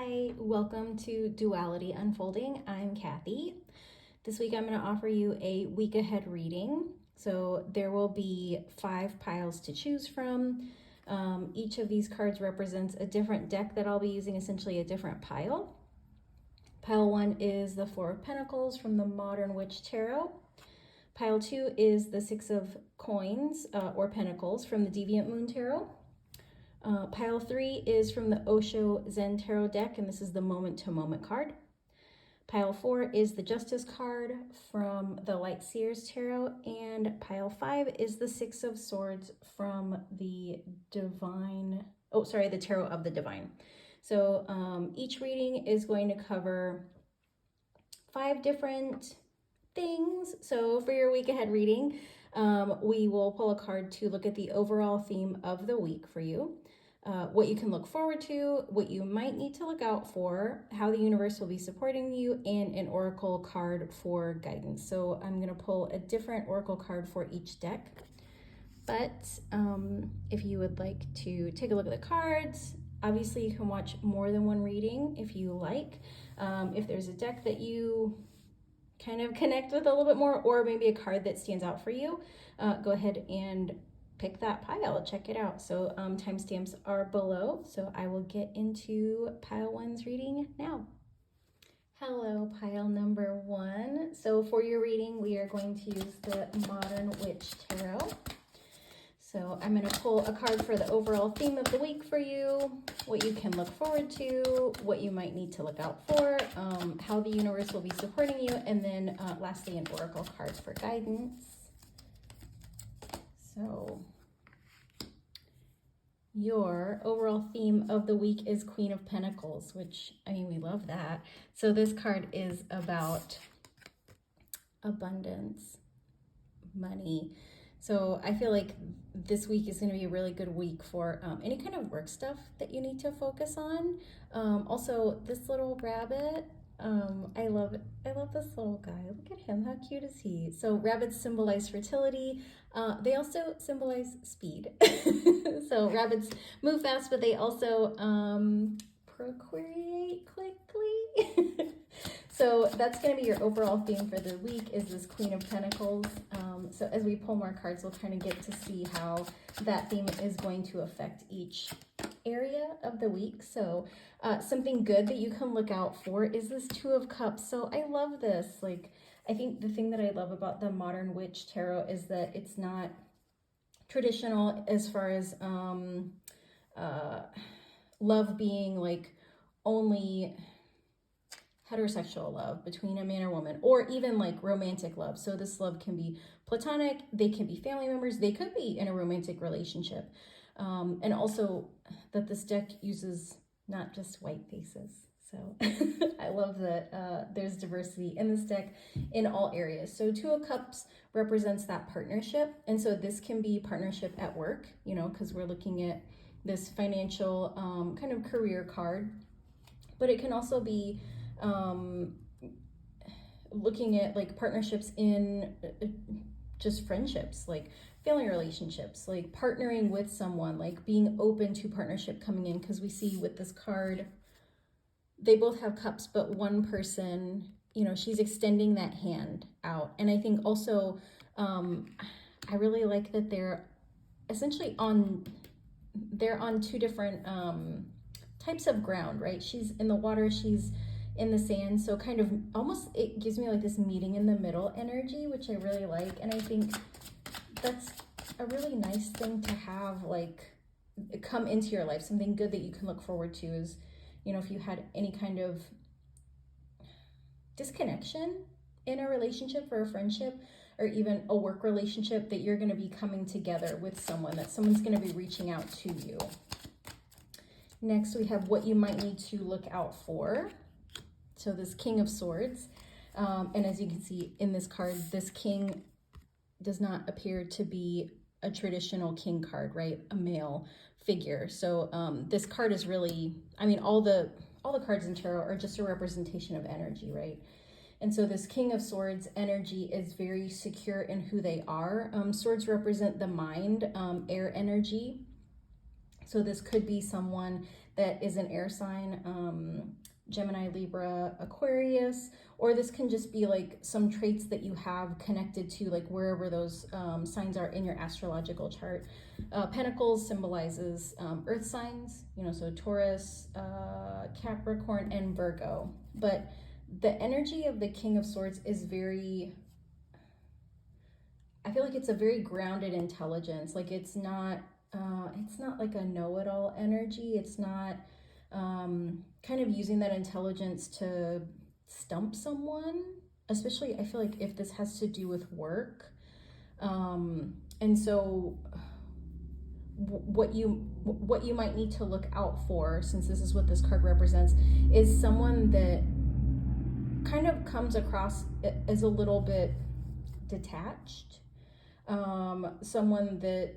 Hi, welcome to Duality Unfolding. I'm Kathy. This week I'm going to offer you a week ahead reading. So there will be 5 piles to choose from. Each of these cards represents a different deck that I'll be using, essentially a different pile. Pile 1 is the Four of Pentacles from the Modern Witch Tarot. Pile 2 is the Six of Coins or Pentacles from the Deviant Moon Tarot. Pile 3 is from the Osho Zen Tarot deck, and this is the Moment to Moment card. Pile 4 is the Justice card from the Light Seers Tarot, and pile 5 is the Six of Swords from the the Tarot of the Divine. So each reading is going to cover 5 different things. So for your week ahead reading, we will pull a card to look at the overall theme of the week for you. What you can look forward to, what you might need to look out for, how the universe will be supporting you, and an oracle card for guidance. So I'm going to pull a different oracle card for each deck. But if you would like to take a look at the cards, obviously you can watch more than one reading if you like. If there's a deck that you kind of connect with a little bit more, or maybe a card that stands out for you, go ahead and pick that pile, check it out. So timestamps are below, so I will get into pile 1's reading now. Hello, pile number 1. So for your reading, we are going to use the Modern Witch Tarot. So I'm going to pull a card for the overall theme of the week for you, what you can look forward to, what you might need to look out for, how the universe will be supporting you, and then lastly, an oracle card for guidance. So your overall theme of the week is Queen of Pentacles, which, I mean, we love that. So this card is about abundance, money. So I feel like this week is going to be a really good week for any kind of work stuff that you need to focus on. Also, this little rabbit, I love this little guy. Look at him. How cute is he? So rabbits symbolize fertility. They also symbolize speed. So rabbits move fast, but they also procreate quickly. So that's going to be your overall theme for the week, is this Queen of Pentacles. So as we pull more cards, we'll kind of get to see how that theme is going to affect each area of the week. So something good that you can look out for is this Two of Cups. So I love this. Like, I think the thing that I love about the Modern Witch Tarot is that it's not traditional as far as love being like only heterosexual love between a man or woman, or even like romantic love. So this love can be platonic, they can be family members, they could be in a romantic relationship. And also that this deck uses not just white faces. So I love that there's diversity in this deck in all areas. So Two of Cups represents that partnership. And so this can be partnership at work, you know, because we're looking at this financial kind of career card. But it can also be looking at like partnerships in just friendships, like family relationships, like partnering with someone, like being open to partnership coming in, because we see with this card, they both have cups, but one person, you know, she's extending that hand out. And I think also, I really like that they're essentially on 2 different types of ground, right? She's in the water, she's in the sand. So kind of almost, it gives me like this meeting in the middle energy, which I really like. And I think that's a really nice thing to have, like, come into your life. Something good that you can look forward to is, you know, if you had any kind of disconnection in a relationship or a friendship, or even a work relationship, that you're going to be coming together with someone, that someone's going to be reaching out to you. Next, we have what you might need to look out for. So this King of Swords, and as you can see in this card, this king does not appear to be a traditional king card, right? A male figure. So this card is really, I mean, all the cards in tarot are just a representation of energy, right? And so this King of Swords energy is very secure in who they are. Swords represent the mind, air energy. So this could be someone that is an air sign, Gemini, Libra, Aquarius, or this can just be like some traits that you have connected to like wherever those signs are in your astrological chart. Pentacles symbolizes earth signs, so Taurus, Capricorn, and Virgo. But the energy of the King of Swords is I feel like it's a very grounded intelligence. Like it's not like a know-it-all energy. It's not kind of using that intelligence to stump someone, especially I feel like if this has to do with work. And so what you might need to look out for, since this is what this card represents, is someone that kind of comes across as a little bit detached. Someone that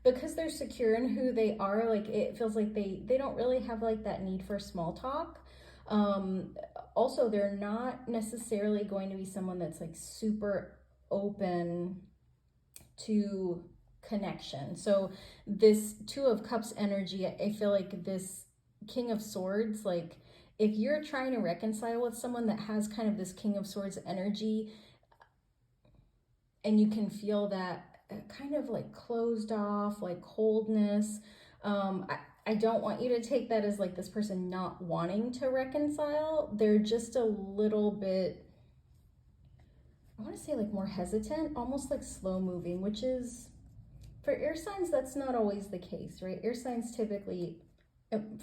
because they're secure in who they are, like it feels like they don't really have like that need for small talk. Also, they're not necessarily going to be someone that's like super open to connection. So this Two of Cups energy, I feel like this King of Swords, like if you're trying to reconcile with someone that has kind of this King of Swords energy, and you can feel that kind of like closed off, like coldness, I don't want you to take that as like this person not wanting to reconcile. They're just a little bit, I want to say like more hesitant, almost like slow moving, which is, for air signs, that's not always the case, right? Air signs typically,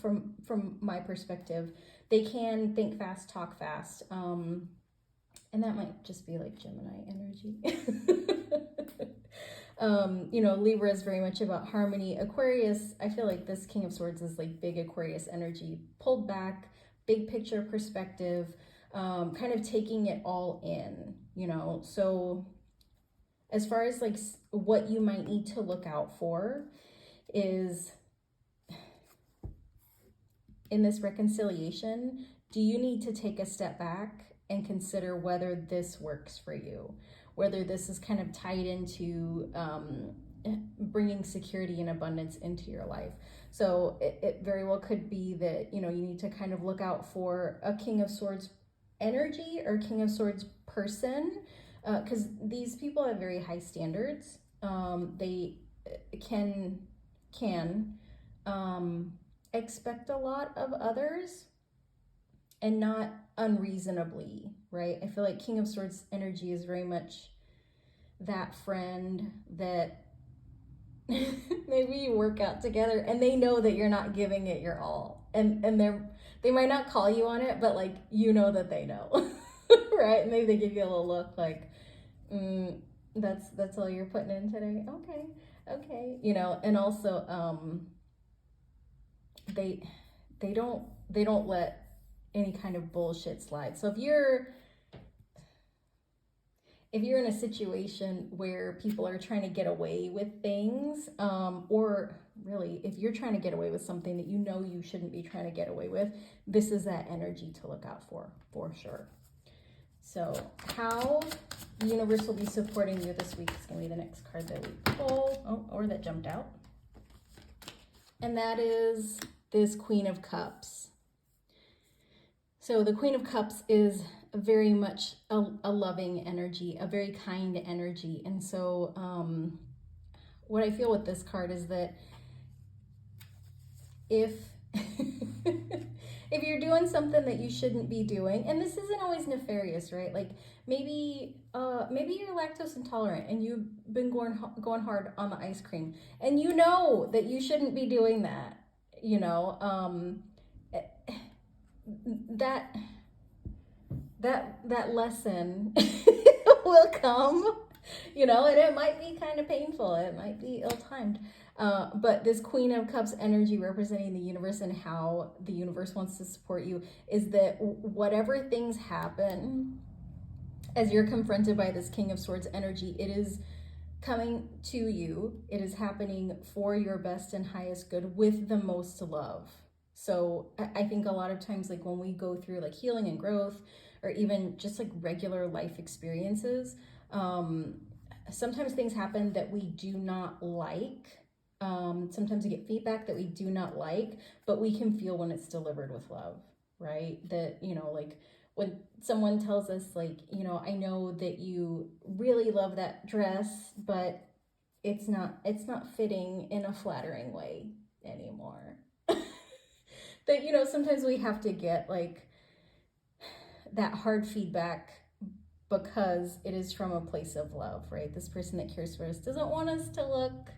from my perspective, they can think fast, talk fast, and that might just be like Gemini energy. Libra is very much about harmony. Aquarius, I feel like this King of Swords is like big Aquarius energy, pulled back, big picture perspective, kind of taking it all in, So as far as like what you might need to look out for is, in this reconciliation, do you need to take a step back and consider whether this works for you, whether this is kind of tied into bringing security and abundance into your life. So it very well could be that, you need to kind of look out for a King of Swords energy or King of Swords person, because these people have very high standards. They can expect a lot of others, and not unreasonably, right? I feel like King of Swords energy is very much that friend that maybe you work out together and they know that you're not giving it your all, and they might not call you on it, but like that they know. Right? And maybe they give you a little look like, that's all you're putting in today. Okay. And also they don't let any kind of bullshit slide. So if you're in a situation where people are trying to get away with things, or really if you're trying to get away with something that you shouldn't be trying to get away with, this is that energy to look out for sure. So how the universe will be supporting you this week is going to be the next card that we pull, or that jumped out. And that is this Queen of Cups. So the Queen of Cups is very much a loving energy, a very kind energy. And so what I feel with this card is that if if you're doing something that you shouldn't be doing, and this isn't always nefarious, right? Like maybe you're lactose intolerant and you've been going hard on the ice cream, and that you shouldn't be doing that. That lesson will come, and it might be kind of painful. It might be ill-timed. But this Queen of Cups energy representing the universe and how the universe wants to support you is that whatever things happen as you're confronted by this King of Swords energy, it is coming to you. It is happening for your best and highest good with the most love. So I think a lot of times, like when we go through like healing and growth, or even just like regular life experiences, sometimes things happen that we do not like, Sometimes we get feedback that we do not like, but we can feel when it's delivered with love, right? That, like when someone tells us like, I know that you really love that dress, but it's not fitting in a flattering way anymore. That, sometimes we have to get like that hard feedback because it is from a place of love, right? This person that cares for us doesn't want us to look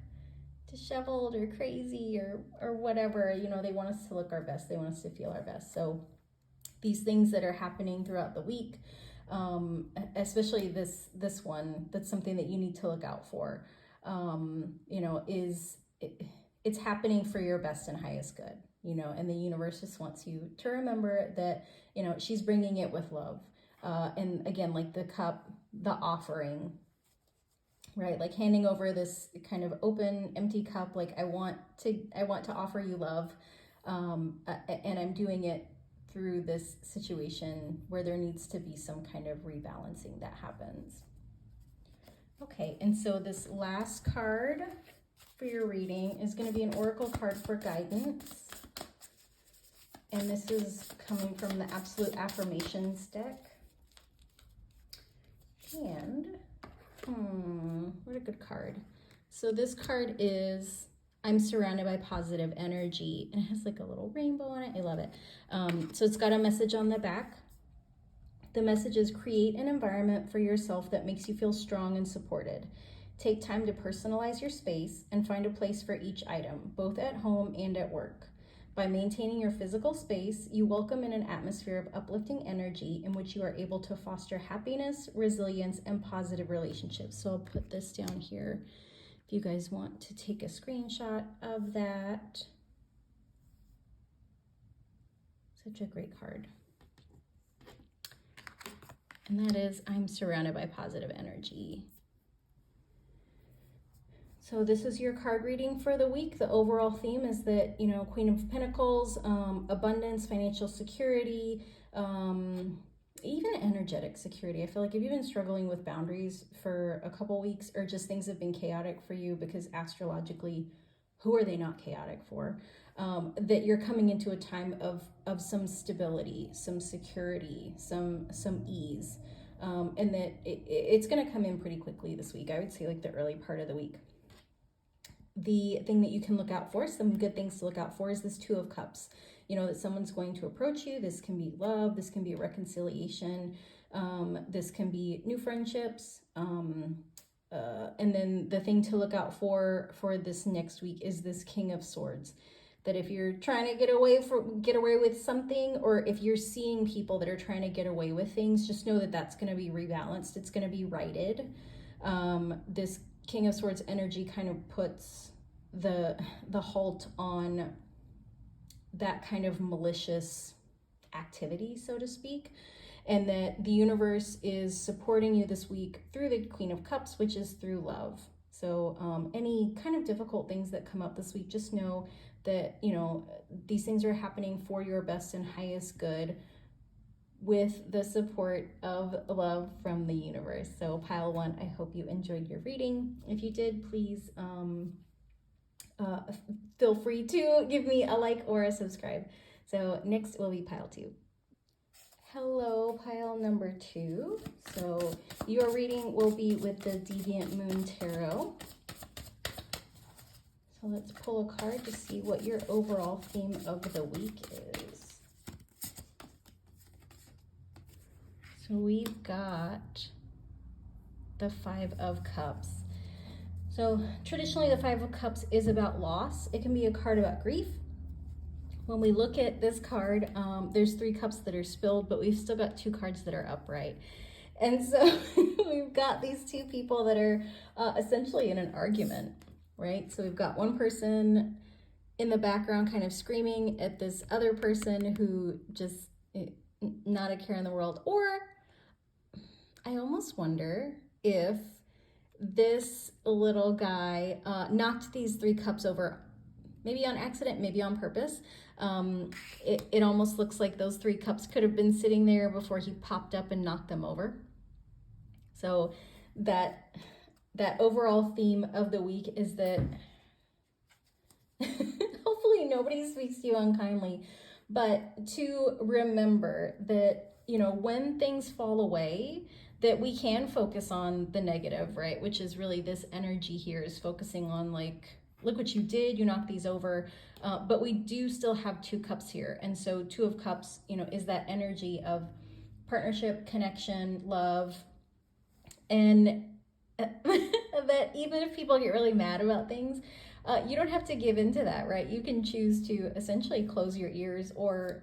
disheveled or crazy or whatever. They want us to look our best. They want us to feel our best. So these things that are happening throughout the week, especially this one, that's something that you need to look out for. It's happening for your best and highest good. And the universe just wants you to remember that she's bringing it with love. And again, like the cup, the offering, right? Like handing over this kind of open, empty cup. Like I want to offer you love, and I'm doing it through this situation where there needs to be some kind of rebalancing that happens. Okay, and so this last card for your reading is going to be an oracle card for guidance. And this is coming from the Absolute Affirmations deck. And, what a good card. So this card is, I'm surrounded by positive energy. And it has like a little rainbow on it. I love it. So it's got a message on the back. The message is, create an environment for yourself that makes you feel strong and supported. Take time to personalize your space and find a place for each item, both at home and at work. By maintaining your physical space, you welcome in an atmosphere of uplifting energy in which you are able to foster happiness, resilience, and positive relationships. So I'll put this down here if you guys want to take a screenshot of that. Such a great card. And that is, I'm surrounded by positive energy. So this is your card reading for the week. The overall theme is that, Queen of Pentacles, abundance, financial security, even energetic security. I feel like if you've been struggling with boundaries for a couple weeks, or just things have been chaotic for you, because astrologically, who are they not chaotic for? That you're coming into a time of some stability, some security, some ease, and that it's going to come in pretty quickly this week. I would say like the early part of the week. The thing that you can look out for, some good things to look out for, is this Two of Cups. That someone's going to approach you. This can be love. This can be a reconciliation. This can be new friendships. And then the thing to look out for this next week is this King of Swords. That if you're trying to get away with something, or if you're seeing people that are trying to get away with things, just know that that's going to be rebalanced. It's going to be righted. This King of Swords energy kind of puts the halt on that kind of malicious activity, so to speak, and that the universe is supporting you this week through the Queen of Cups, which is through love. So any kind of difficult things that come up this week, just know that, these things are happening for your best and highest good, with the support of love from the universe. So pile one, I hope you enjoyed your reading. If you did, please feel free to give me a like or a subscribe. So next will be pile two. Hello, pile number 2. So your reading will be with the Deviant Moon Tarot. So let's pull a card to see what your overall theme of the week is. So we've got the Five of Cups. So traditionally the Five of Cups is about loss. It can be a card about grief. When we look at this card, there's 3 cups that are spilled, but we've still got 2 cards that are upright. And so we've got these 2 people that are essentially in an argument, right? So we've got one person in the background kind of screaming at this other person who just not a care in the world. Or I almost wonder if this little guy knocked these 3 cups over, maybe on accident, maybe on purpose. It almost looks like those 3 cups could have been sitting there before he popped up and knocked them over. So that overall theme of the week is that hopefully nobody speaks to you unkindly, but to remember that, when things fall away, that we can focus on the negative, right? Which is really this energy here is focusing on like, look what you did, you knocked these over. But we do still have 2 cups here. And so 2 of cups, is that energy of partnership, connection, love, and that even if people get really mad about things, you don't have to give into that, right? You can choose to essentially close your ears or,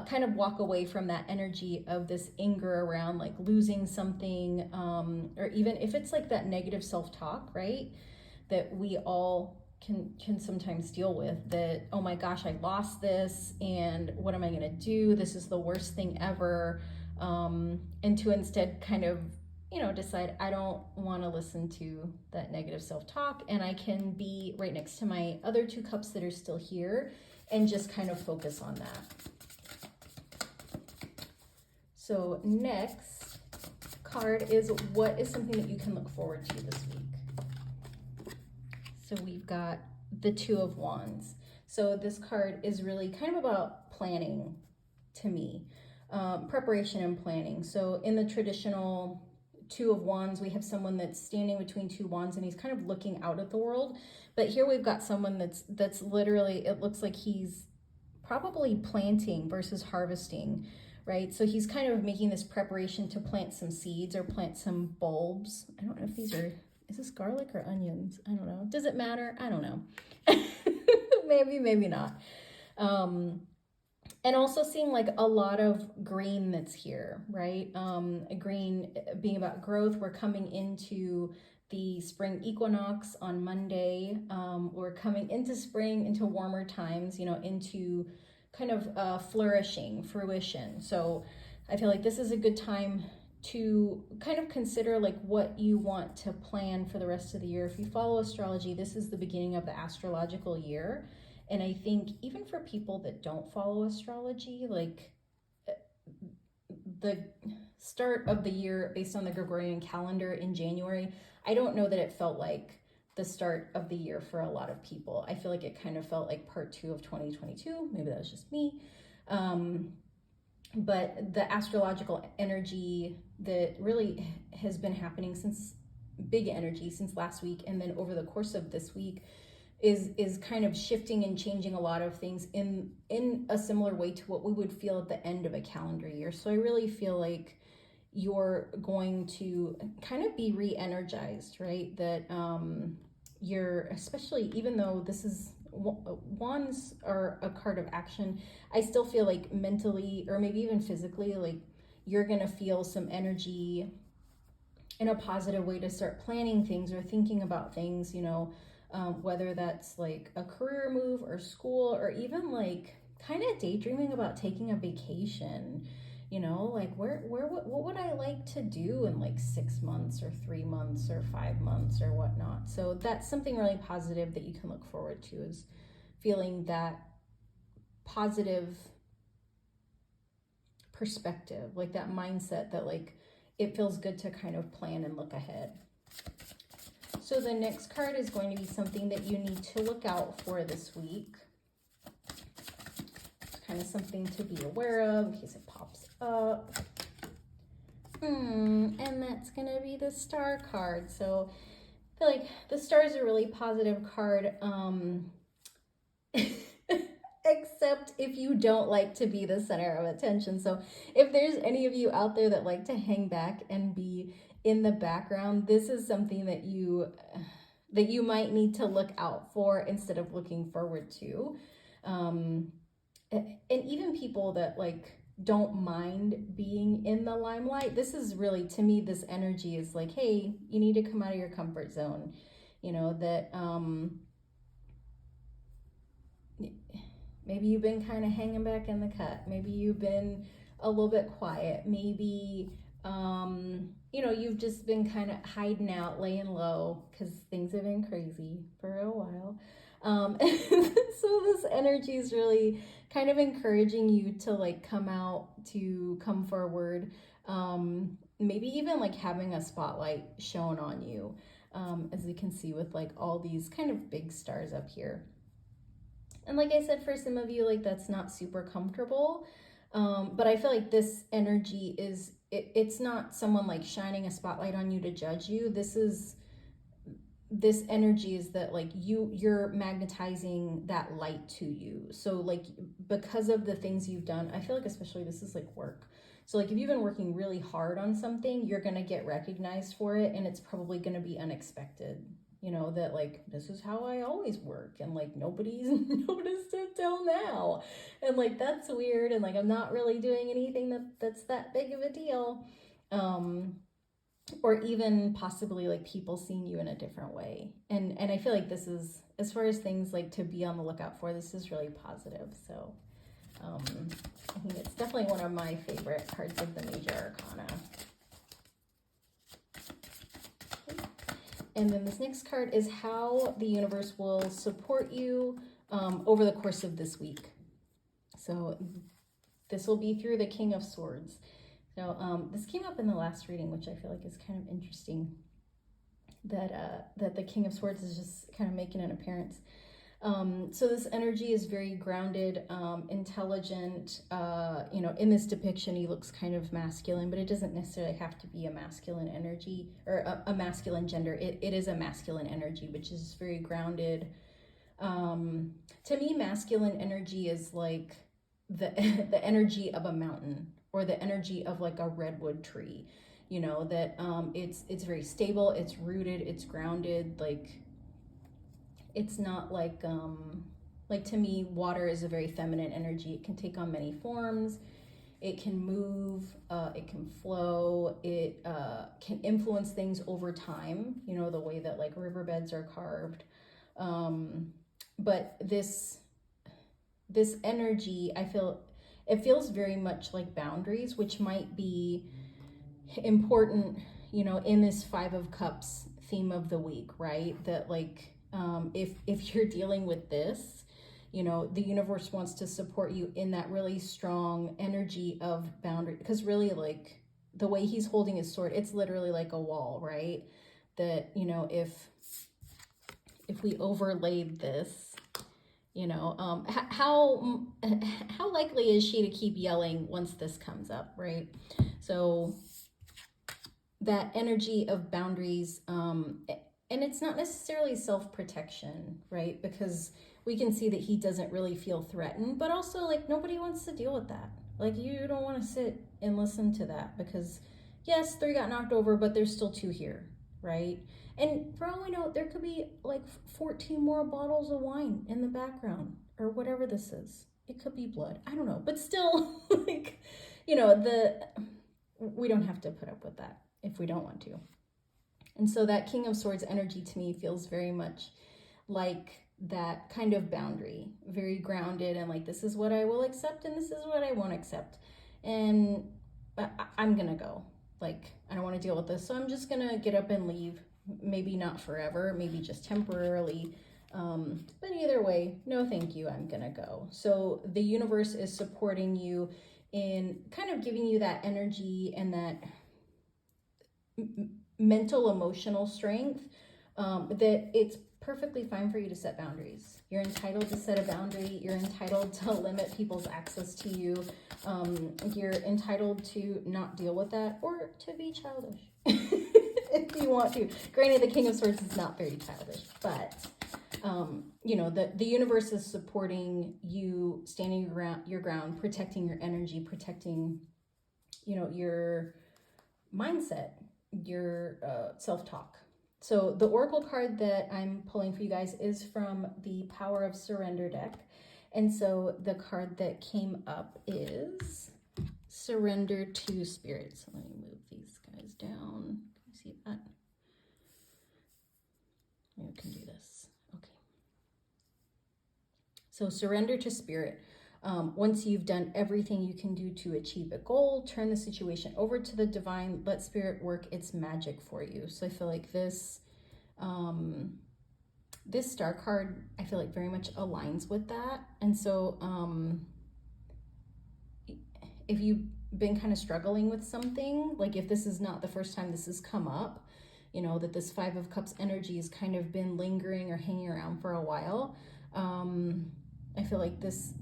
kind of walk away from that energy of this anger around like losing something, or even if it's like that negative self-talk, right? That we all can sometimes deal with, that, oh my gosh, I lost this and what am I going to do? This is the worst thing ever. And to instead kind of decide I don't want to listen to that negative self-talk, and I can be right next to my other 2 cups that are still here and just kind of focus on that. So next card is, what is something that you can look forward to this week? So we've got the 2 of Wands. So this card is really kind of about planning to me, preparation and planning. So in the traditional 2 of Wands, we have someone that's standing between 2 wands and he's kind of looking out at the world. But here we've got someone that's literally, it looks like he's probably planting versus harvesting, right? So he's kind of making this preparation to plant some seeds or plant some bulbs. I don't know if these are, is this garlic or onions? I don't know. Does it matter? I don't know. maybe not. And also seeing like a lot of green that's here, right? Green being about growth. We're coming into the spring equinox on Monday. We're coming into spring, into warmer times, into kind of flourishing, fruition. So I feel like this is a good time to kind of consider like what you want to plan for the rest of the year. If you follow astrology, this is the beginning of the astrological year. And I think even for people that don't follow astrology, like the start of the year based on the Gregorian calendar in January, I don't know that it felt like the start of the year for a lot of people. I feel like it kind of felt like part 2 of 2022. Maybe that was just me. But the astrological energy that really has been happening since, big energy since last week, and then over the course of this week, is kind of shifting and changing a lot of things in a similar way to what we would feel at the end of a calendar year. So I really feel like you're going to kind of be re-energized, right? That you're, especially even though this is, wands are a card of action, I still feel like mentally or maybe even physically, like you're gonna feel some energy in a positive way to start planning things or thinking about things, whether that's like a career move or school, or even like kind of daydreaming about taking a vacation, like what would I like to do in like 6 months or 3 months or 5 months or whatnot. So that's something really positive that you can look forward to, is feeling that positive perspective, like that mindset that like it feels good to kind of plan and look ahead. So the next card is going to be something that you need to look out for this week. It's kind of something to be aware of in case it pops up. And that's going to be the Star card. So I feel like the Star is a really positive card. Except if you don't like to be the center of attention. So if there's any of you out there that like to hang back and be in the background, this is something that you might need to look out for instead of looking forward to. And even people that like don't mind being in the limelight, this is really, to me, this energy is like, hey, you need to come out of your comfort zone, that maybe you've been kind of hanging back in the cut. Maybe you've been a little bit quiet. Maybe, you've just been kind of hiding out, laying low, because things have been crazy for a while. So this energy is really kind of encouraging you to like come forward. Maybe even like having a spotlight shown on you, as you can see with like all these kind of big stars up here. And like I said, for some of you, like that's not super comfortable. But I feel like this energy is, it's not someone like shining a spotlight on you to judge you. This energy is that like you're magnetizing that light to you. So like because of the things you've done, I feel like especially this is like work. So like if you've been working really hard on something, you're going to get recognized for it, and it's probably going to be unexpected. You know, that like this is how I always work, and like nobody's noticed it till now. And like that's weird, and like I'm not really doing anything that's that big of a deal. Or even possibly like people seeing you in a different way. And I feel like this is, as far as things like to be on the lookout for, this is really positive. So I think it's definitely one of my favorite cards of the major arcana. And then this next card is how the universe will support you over the course of this week. So this will be through the King of Swords. So this came up in the last reading, which I feel like is kind of interesting, that the King of Swords is just kind of making an appearance. So this energy is very grounded, intelligent. You know, in this depiction, he looks kind of masculine, but it doesn't necessarily have to be a masculine energy or a masculine gender. It is a masculine energy, which is very grounded. To me, masculine energy is like the energy of a mountain, or the energy of like a redwood tree. You know, that it's very stable, it's rooted, it's grounded. Like it's not like to me, water is a very feminine energy. It can take on many forms. It can move, it can flow, it can influence things over time, you know, the way that like riverbeds are carved. But this energy, I feel, it feels very much like boundaries, which might be important, you know, in this Five of Cups theme of the week, right? That like, if you're dealing with this, you know, the universe wants to support you in that really strong energy of boundary, because really like the way he's holding his sword, it's literally like a wall, right? That, you know, if we overlaid this, you know, how likely is she to keep yelling once this comes up, right? So that energy of boundaries, and it's not necessarily self-protection, right? Because we can see that he doesn't really feel threatened, but also like nobody wants to deal with that. Like you don't want to sit and listen to that, because yes, 3 got knocked over, but there's still 2 here, right? And for all we know, there could be like 14 more bottles of wine in the background, or whatever this is. It could be blood, I don't know, but still, like, you know, we don't have to put up with that if we don't want to. And so that King of Swords energy to me feels very much like that kind of boundary, very grounded, and like, this is what I will accept and this is what I won't accept. And I'm gonna go. Like, I don't want to deal with this, so I'm just gonna get up and leave. Maybe not forever, maybe just temporarily. But either way, no thank you, I'm gonna go. So the universe is supporting you in kind of giving you that energy and that mental, emotional strength, that it's perfectly fine for you to set boundaries. You're entitled to set a boundary. You're entitled to limit people's access to you. You're entitled to not deal with that, or to be childish if you want to. Granted, the King of Swords is not very childish, but you know, the universe is supporting you, standing your ground, protecting your energy, protecting, you know, your mindset, your self-talk. So the oracle card that I'm pulling for you guys is from the Power of Surrender deck. And so the card that came up is Surrender to Spirit. So let me move these guys down. Can you see that? Maybe we can do this. Okay. So surrender to Spirit. Once you've done everything you can do to achieve a goal, turn the situation over to the divine, let Spirit work its magic for you. So I feel like this star card, I feel like very much aligns with that. And so if you've been kind of struggling with something, like if this is not the first time this has come up, you know, that this 5 of Cups energy has kind of been lingering or hanging around for a while, I feel like this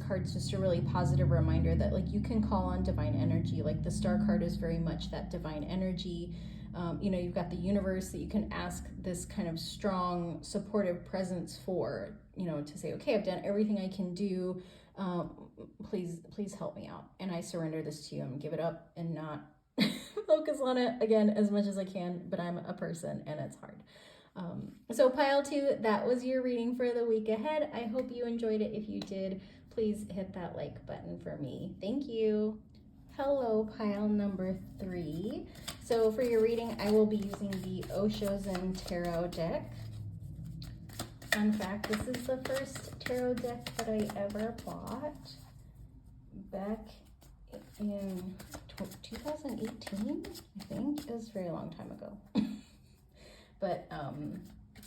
card's just a really positive reminder that like you can call on divine energy. Like the Star card is very much that divine energy. You know, you've got the universe that you can ask this kind of strong, supportive presence for, you know, to say, okay, I've done everything I can do. Please help me out. And I surrender this to you and give it up and not focus on it again as much as I can. But I'm a person and it's hard. So pile 2, that was your reading for the week ahead. I hope you enjoyed it. If you did, please hit that like button for me. Thank you. Hello, pile number 3. So for your reading, I will be using the Osho Zen Tarot deck. Fun fact, this is the first tarot deck that I ever bought back in 2018, I think. It was a very long time ago. But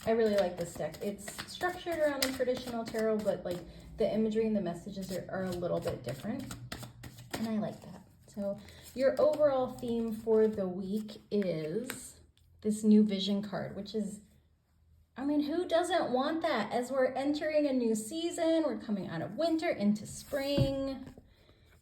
I really like this deck. It's structured around the traditional tarot, but like the imagery and the messages are a little bit different. And I like that. So your overall theme for the week is this new vision card, which is, I mean, who doesn't want that? As we're entering a new season, we're coming out of winter into spring.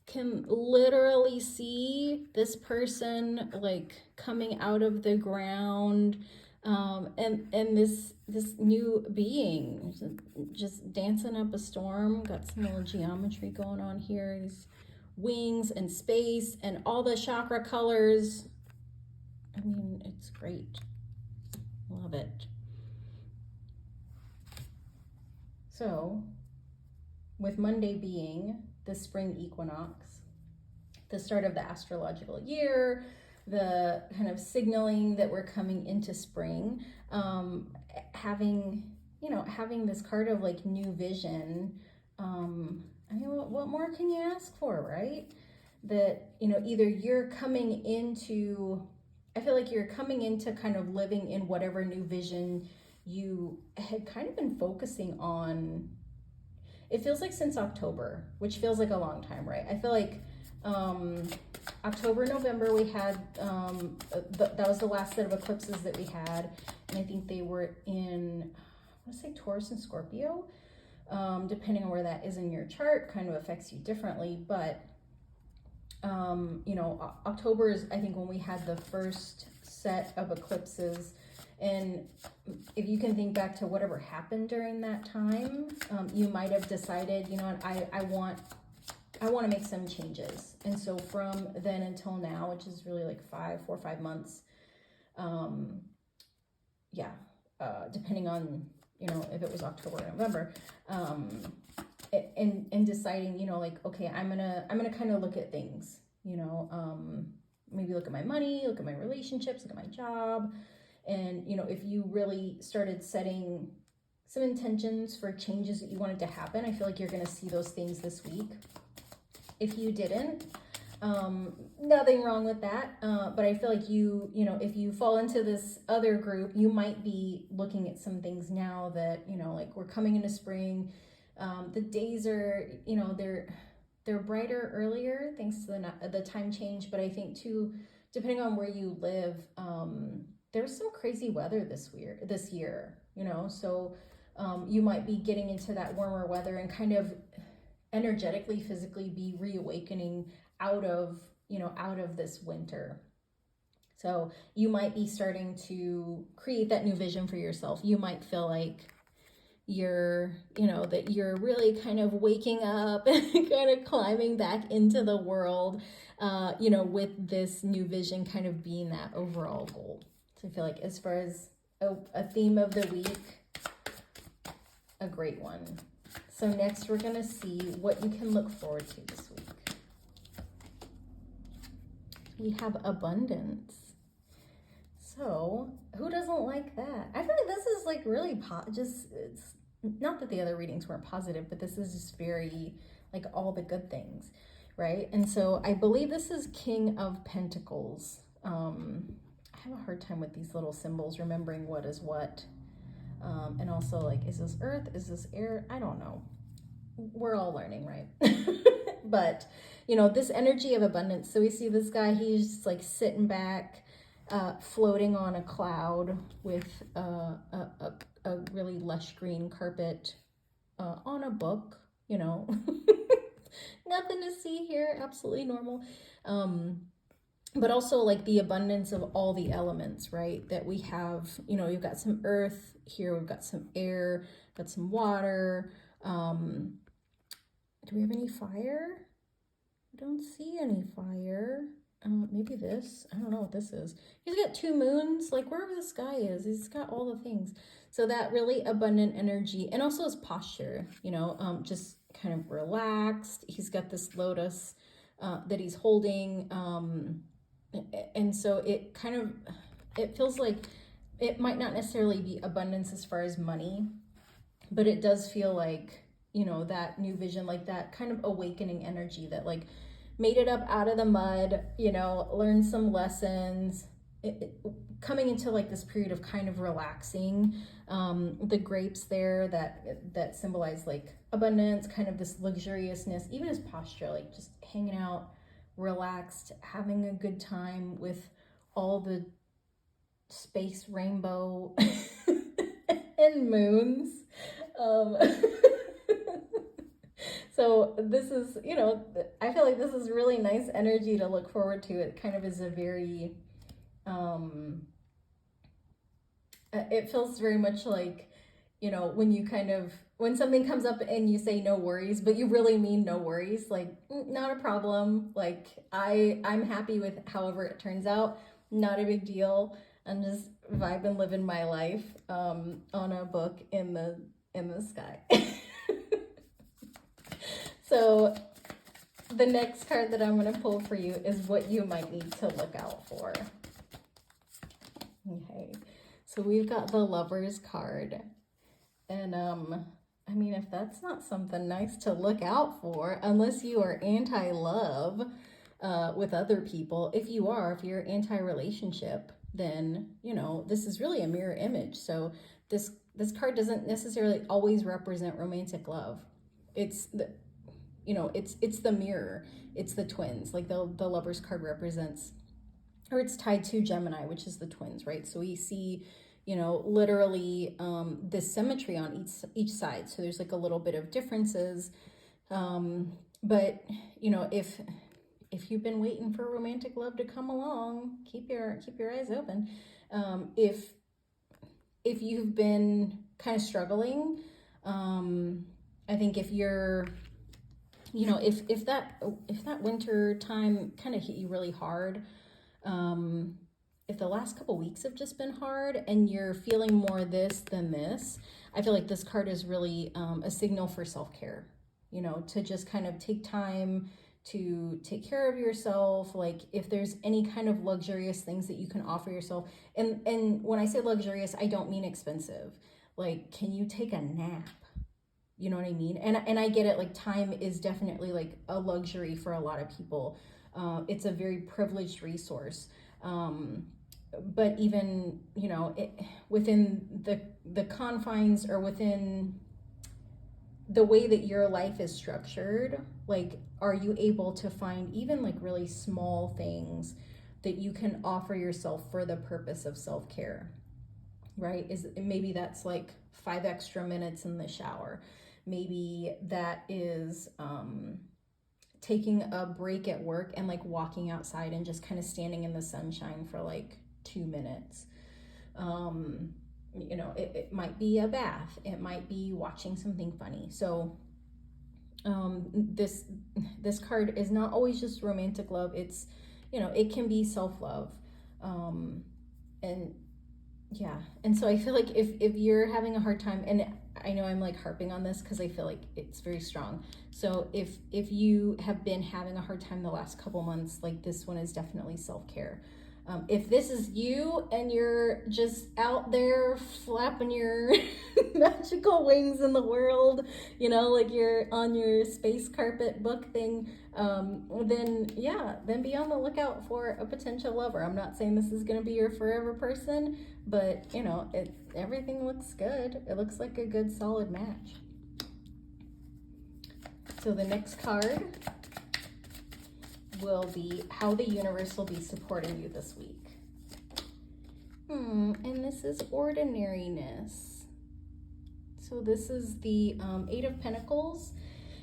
Can literally see this person like coming out of the ground. And this new being just dancing up a storm. Got some little geometry going on here. These wings and space and all the chakra colors. I mean, it's great. Love it. So, with Monday being the spring equinox, the start of the astrological year, the kind of signaling that we're coming into spring, having this card of like new vision, I mean, what more can you ask for, right? That, you know, either you're coming into, I feel like you're coming into kind of living in whatever new vision you had kind of been focusing on. It feels like since October, which feels like a long time, right? I feel like October, November, we had, that was the last set of eclipses that we had. And I think they were in, I want to say Taurus and Scorpio. Depending on where that is in your chart, kind of affects you differently. But, you know, October is, I think, when we had the first set of eclipses. And if you can think back to whatever happened during that time, you might have decided, you know what, I want to make some changes. And so from then until now, which is really like 4 or 5 months, depending on, you know, if it was October or November, and deciding, you know, like, okay, I'm gonna kind of look at things, you know, maybe look at my money, look at my relationships, look at my job. And, you know, if you really started setting some intentions for changes that you wanted to happen, I feel like you're going to see those things this week. If you didn't, nothing wrong with that. But I feel like you know, if you fall into this other group, you might be looking at some things now that, you know, like we're coming into spring. The days are, you know, they're brighter earlier thanks to the time change. But I think too, depending on where you live, there's some crazy weather this year, you know, so you might be getting into that warmer weather and kind of energetically, physically be reawakening out of this winter. So you might be starting to create that new vision for yourself. You might feel like you're really kind of waking up and kind of climbing back into the world, you know, with this new vision kind of being that overall goal. So I feel like as far as a theme of the week, a great one. So next we're going to see what you can look forward to this week. We have abundance. So who doesn't like that? I feel like this is like really it's not that the other readings weren't positive, but this is just very like all the good things, right? And so I believe this is King of Pentacles. I have a hard time with these little symbols, remembering what is what. And also, like, is this earth? Is this air? I don't know. We're all learning, right? But, you know, this energy of abundance. So we see this guy, he's just like sitting back, floating on a cloud with a really lush green carpet on a book, you know. Nothing to see here, absolutely normal. But also like the abundance of all the elements, right? That we have, you know, you've got some earth here, we've got some air, got some water. Do we have any fire? I don't see any fire. Maybe this. I don't know what this is. He's got 2 moons, like wherever the sky is, he's got all the things. So that really abundant energy, and also his posture, you know, just kind of relaxed. He's got this lotus that he's holding, and so it kind of, it feels like it might not necessarily be abundance as far as money, but it does feel like, you know, that new vision, like that kind of awakening energy that like made it up out of the mud, you know, learned some lessons, coming into like this period of kind of relaxing. The grapes there that symbolize like abundance, kind of this luxuriousness, even his posture, like just hanging out, relaxed, having a good time with all the space rainbow and moons. So this is, you know, I feel like this is really nice energy to look forward to. It kind of is a very, it feels very much like, you know, when you kind of, when something comes up and you say no worries, but you really mean no worries, like not a problem. Like I'm happy with however it turns out. Not a big deal. I'm just vibing, living my life on a book in the sky. So the next card that I'm going to pull for you is what you might need to look out for. Okay, so we've got the Lover's card. And I mean, if that's not something nice to look out for, unless you are anti-love with other people, if you're anti-relationship, then, you know, this is really a mirror image. So this card doesn't necessarily always represent romantic love. It's the, you know, it's the mirror, it's the twins. Like the Lover's card represents, or it's tied to Gemini, which is the twins, right? So we see, you know, literally this symmetry on each side. So there's like a little bit of differences, but you know, if you've been waiting for romantic love to come along, keep your eyes open. If you've been kind of struggling, I think if you're, you know, if that winter time kind of hit you really hard, if the last couple weeks have just been hard and you're feeling more this than this, I feel like this card is really a signal for self-care, you know, to just kind of take time to take care of yourself. Like if there's any kind of luxurious things that you can offer yourself, and when I say luxurious, I don't mean expensive. Like, can you take a nap? You know what I mean? And I get it, like time is definitely like a luxury for a lot of people. It's a very privileged resource. But even, you know, within the confines, or within the way that your life is structured, like, are you able to find even like really small things that you can offer yourself for the purpose of self-care, right? Maybe that's like 5 extra minutes in the shower. Maybe that is taking a break at work and like walking outside and just kind of standing in the sunshine for like 2 minutes. You know, it might be a bath. It might be watching something funny. So this card is not always just romantic love. It's, you know, it can be self-love. And yeah, and so I feel like if you're having a hard time, and I know I'm like harping on this because I feel like it's very strong. So if you have been having a hard time the last couple months, like this one is definitely self-care. If this is you and you're just out there flapping your magical wings in the world, you know, like you're on your space carpet book thing, then be on the lookout for a potential lover. I'm not saying this is going to be your forever person, but you know, everything looks good. It looks like a good solid match. So the next card will be how the universe will be supporting you this week. And this is ordinariness. So this is the Eight of Pentacles.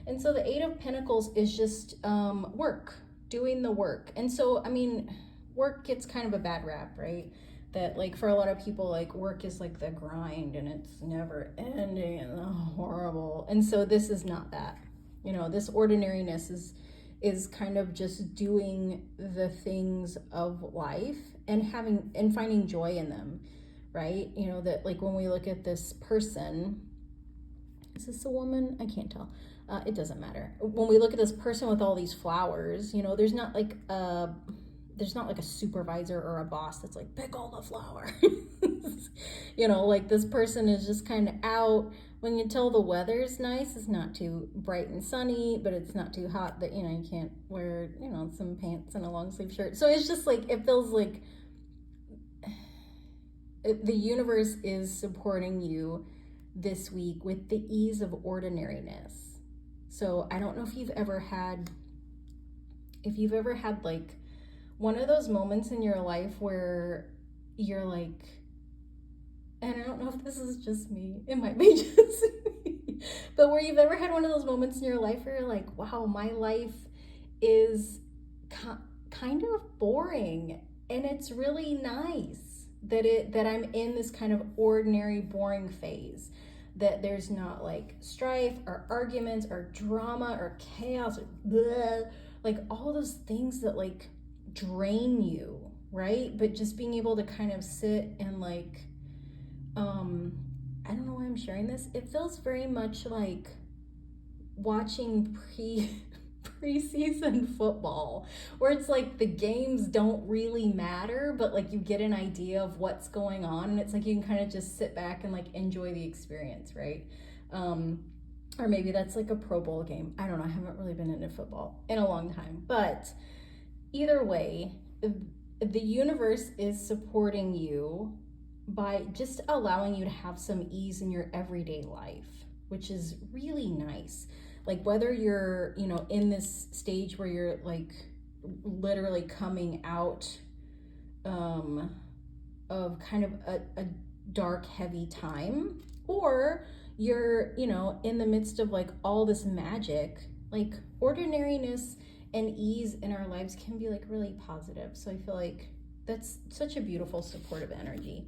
And so the Eight of Pentacles is just work, doing the work. And so, I mean, work gets kind of a bad rap, right? That like for a lot of people, like work is like the grind and it's never ending and horrible. And so this is not that. You know, this ordinariness is kind of just doing the things of life and having and finding joy in them, right? You know, that like when we look at this person, is this a woman? I can't tell. It doesn't matter. When we look at this person with all these flowers, you know, there's not like a supervisor or a boss that's like, pick all the flowers. You know, like this person is just kind of out. When you tell the weather's nice, it's not too bright and sunny, but it's not too hot that, you know, you can't wear, you know, some pants and a long sleeve shirt. So it's just like, it feels like the universe is supporting you this week with the ease of ordinariness. So I don't know if you've ever had like one of those moments in your life where you're like, and I don't know if this is just me, it might be just me, but where you've ever had one of those moments in your life where you're like, wow, my life is kind of boring, and it's really nice that I'm in this kind of ordinary, boring phase. That there's not like strife or arguments or drama or chaos or bleh, like all those things that like drain you, right? But just being able to kind of sit and like, I don't know why I'm sharing this. It feels very much like watching preseason football, where it's like the games don't really matter, but like you get an idea of what's going on, and it's like you can kind of just sit back and like enjoy the experience, right? Or maybe that's like a Pro Bowl game. I don't know. I haven't really been into football in a long time, but either way, the universe is supporting you by just allowing you to have some ease in your everyday life, which is really nice. Like whether you're, you know, in this stage where you're like literally coming out of kind of a dark, heavy time, or you're, you know, in the midst of like all this magic, like ordinariness and ease in our lives can be like really positive. So I feel like that's such a beautiful supportive energy.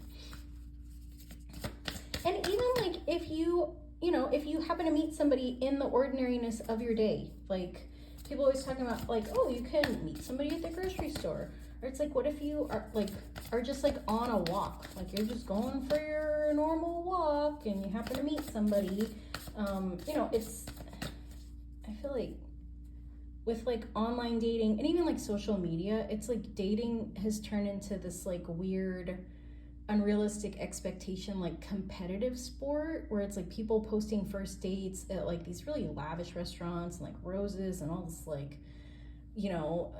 And even like if you happen to meet somebody in the ordinariness of your day, like people always talking about like, oh, you can meet somebody at the grocery store. Or it's like, what if you are just like on a walk, like you're just going for your normal walk and you happen to meet somebody, you know, I feel like with like online dating and even like social media, it's like dating has turned into this like weird, unrealistic expectation, like competitive sport, where it's like people posting first dates at like these really lavish restaurants and like roses and all this like, you know,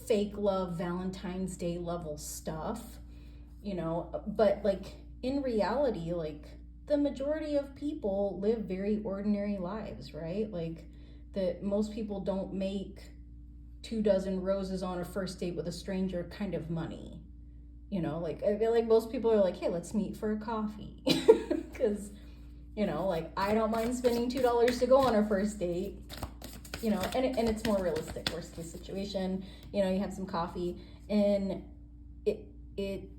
fake love Valentine's Day level stuff, you know, but like in reality, like the majority of people live very ordinary lives, right? Like that most people don't make 24 roses on a first date with a stranger kind of money. You know, like I feel like most people are like, hey, let's meet for a coffee. Because, you know, like I don't mind spending $2 to go on our first date, you know, and it's more realistic, worst case situation. You know, you have some coffee and it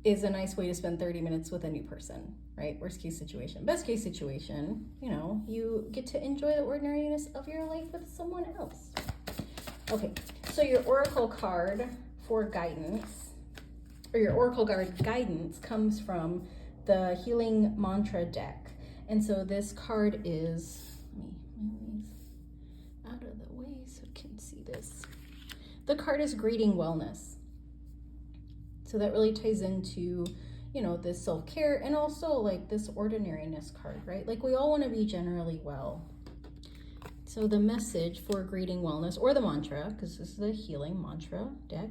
is a nice way to spend 30 minutes with a new person, right? Worst case situation. Best case situation, you know, you get to enjoy the ordinariness of your life with someone else. Okay, so your oracle card for guidance, or your oracle card guidance, comes from the Healing Mantra deck. And so this card is, let me move these out of the way so you can see this. The card is Greeting Wellness. So that really ties into, you know, this self-care and also like this ordinariness card, right? Like we all want to be generally well. So the message for Greeting Wellness, or the mantra, because this is the Healing Mantra deck,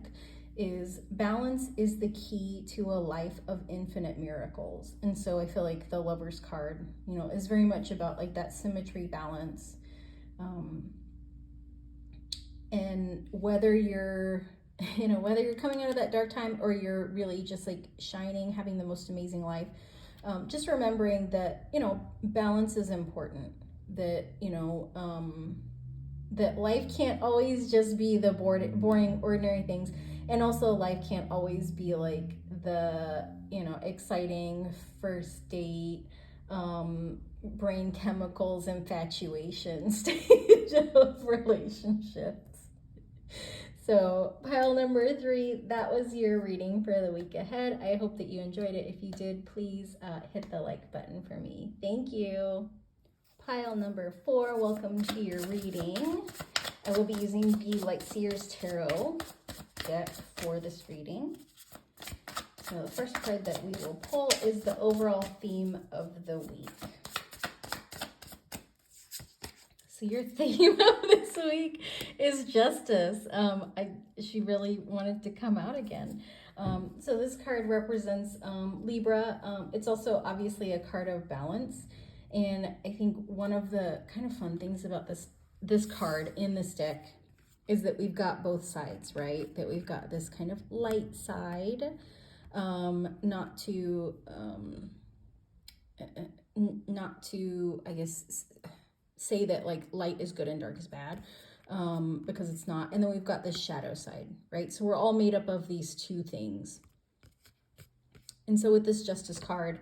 is balance is the key to a life of infinite miracles. And so I feel like the Lover's card, you know, is very much about like that symmetry, balance. And whether you're, whether you're coming out of that dark time or you're really just like shining, having the most amazing life, just remembering that, balance is important, that, that life can't always just be the boring, ordinary things. And also life can't always be like the, exciting first date, brain chemicals, infatuation stage of relationships. So pile number 3, that was your reading for the week ahead. I hope that you enjoyed it. If you did, please hit the like button for me. Thank you. Pile number 4, welcome to your reading. I will be using the Light Seer's Tarot deck for this reading. So the first card that we will pull is the overall theme of the week. So your theme of this week is justice. She really wanted to come out again. So this card represents Libra. It's also obviously a card of balance. And I think one of the kind of fun things about this card in this deck is that we've got both sides, right? That we've got this kind of light side, not to, I guess, say that like light is good and dark is bad, because it's not. And then we've got this shadow side, right? So we're all made up of these two things. And so with this justice card,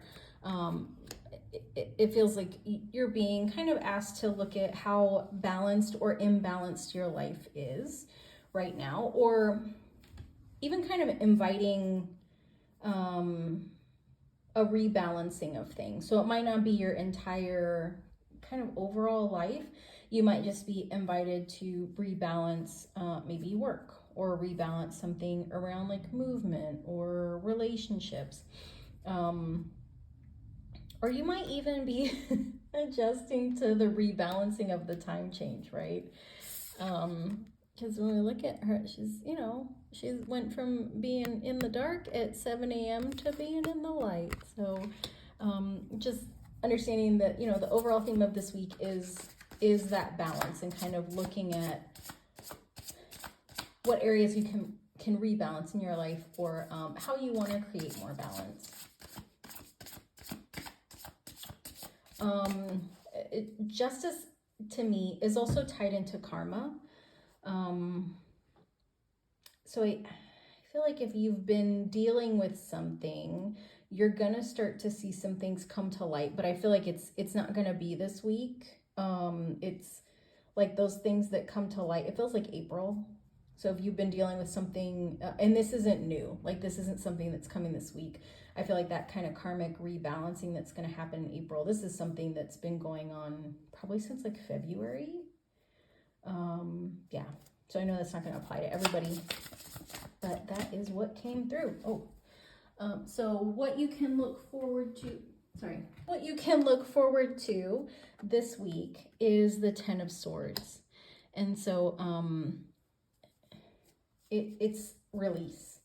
it feels like you're being kind of asked to look at how balanced or imbalanced your life is right now, or even kind of inviting a rebalancing of things. So it might not be your entire kind of overall life. You might just be invited to rebalance maybe work, or rebalance something around like movement or relationships. Or you might even be adjusting to the rebalancing of the time change, right? Because when we look at her, she went from being in the dark at 7 a.m. to being in the light. So just understanding that, the overall theme of this week is that balance, and kind of looking at what areas you can rebalance in your life, or how you want to create more balance. Justice to me is also tied into karma. So I feel like if you've been dealing with something, you're gonna start to see some things come to light, but I feel like it's not gonna be this week. It's like those things that come to light, it feels like April. So if you've been dealing with something, and this isn't new, like this isn't something that's coming this week. I feel like that kind of karmic rebalancing that's going to happen in April. This is something that's been going on probably since like February. Yeah. So I know that's not going to apply to everybody, but that is what came through. So what you can look forward to this week is the 10 of Swords. And so, it's release.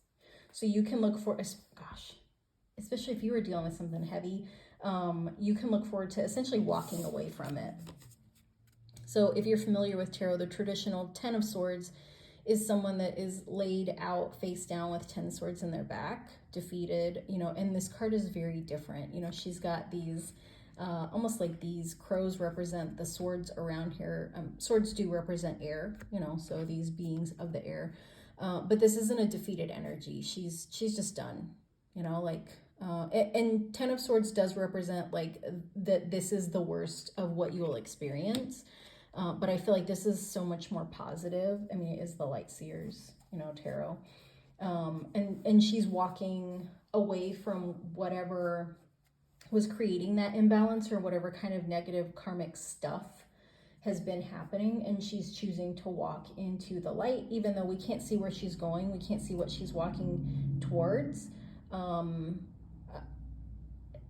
So you can look for, especially if you were dealing with something heavy, you can look forward to essentially walking away from it. So if you're familiar with tarot, the traditional 10 of Swords is someone that is laid out face down with 10 swords in their back, defeated, and this card is very different. She's got these, almost like these crows represent the swords around here. Swords do represent air, so these beings of the air. But this isn't a defeated energy. She's just done, and 10 of Swords does represent like that this is the worst of what you will experience. But I feel like this is so much more positive. I mean, it is the Light Seer's, tarot. And she's walking away from whatever was creating that imbalance, or whatever kind of negative karmic stuff has been happening, and she's choosing to walk into the light, even though we can't see where she's going. We can't see what she's walking towards.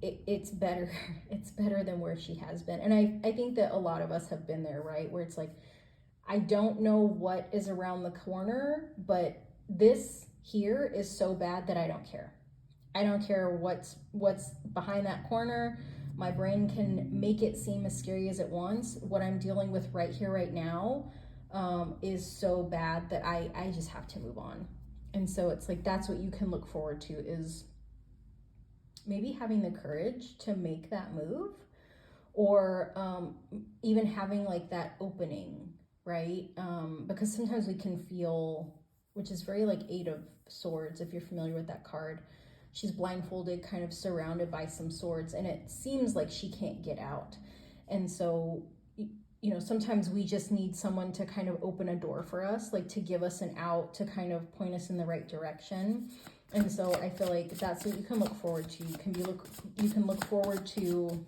It's better. It's better than where she has been. And I think that a lot of us have been there, right? Where it's like, I don't know what is around the corner, but this here is so bad that I don't care. I don't care what's behind that corner. My brain can make it seem as scary as it wants. What I'm dealing with right here, right now, is so bad that I just have to move on. And so it's like, that's what you can look forward to, is maybe having the courage to make that move, or even having like that opening, right? Because sometimes we can feel, which is very like Eight of Swords, if you're familiar with that card. She's blindfolded, kind of surrounded by some swords, and it seems like she can't get out. And so, you know, sometimes we just need someone to kind of open a door for us, like to give us an out, to kind of point us in the right direction. And so I feel like that's what you can look forward to. You can look forward to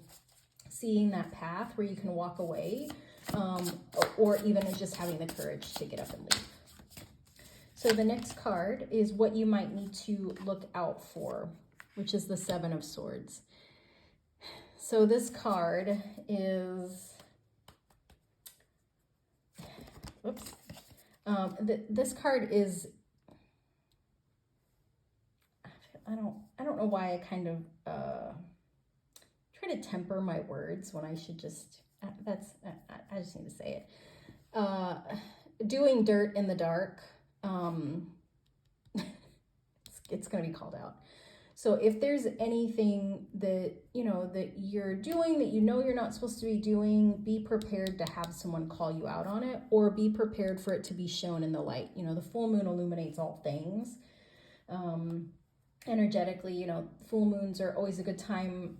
seeing that path where you can walk away, or even just having the courage to get up and leave. So the next card is what you might need to look out for, which is the Seven of Swords. So this card is, this card is, I don't know why I kind of try to temper my words when I should just, I just need to say it. Doing dirt in the dark, it's going to be called out. So if there's anything that, you know, that you're doing that you know you're not supposed to be doing, be prepared to have someone call you out on it, or be prepared for it to be shown in the light. You know, the full moon illuminates all things. Energetically, you know, full moons are always a good time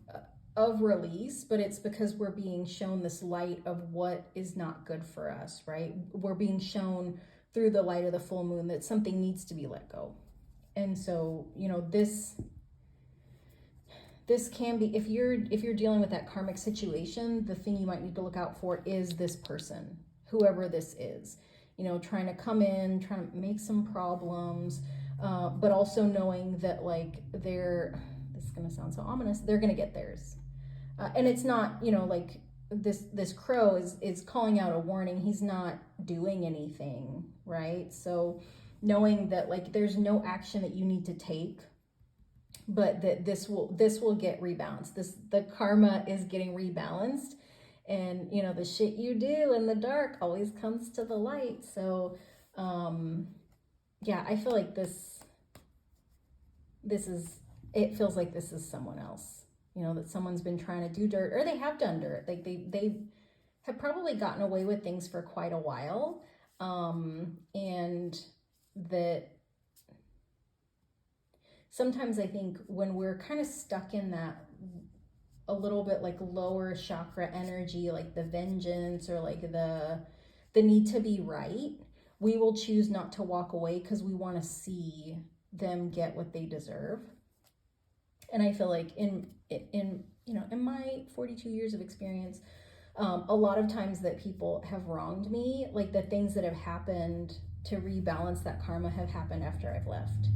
of release, but it's because we're being shown this light of what is not good for us, right? We're being shown through the light of the full moon that something needs to be let go. And so, you know, this can be, if you're dealing with that karmic situation, the thing you might need to look out for is this person, whoever this is, you know, trying to come in, trying to make some problems, but also knowing that like this is going to sound so ominous, they're going to get theirs. And it's not, you know, like this crow is calling out a warning. He's not doing anything, right? So knowing that like there's no action that you need to take, but that this will get rebalanced. The karma is getting rebalanced, and you know, the shit you do in the dark always comes to the light. So yeah, I feel like this is, it feels like this is someone else, you know, that someone's been trying to do dirt, or they have done dirt. Like they have probably gotten away with things for quite a while, and that sometimes I think when we're kind of stuck in that a little bit like lower chakra energy, like the vengeance or like the need to be right, we will choose not to walk away because we want to see them get what they deserve. And I feel like in you know, in my 42 years of experience, a lot of times that people have wronged me, like the things that have happened to rebalance that karma have happened after I've left,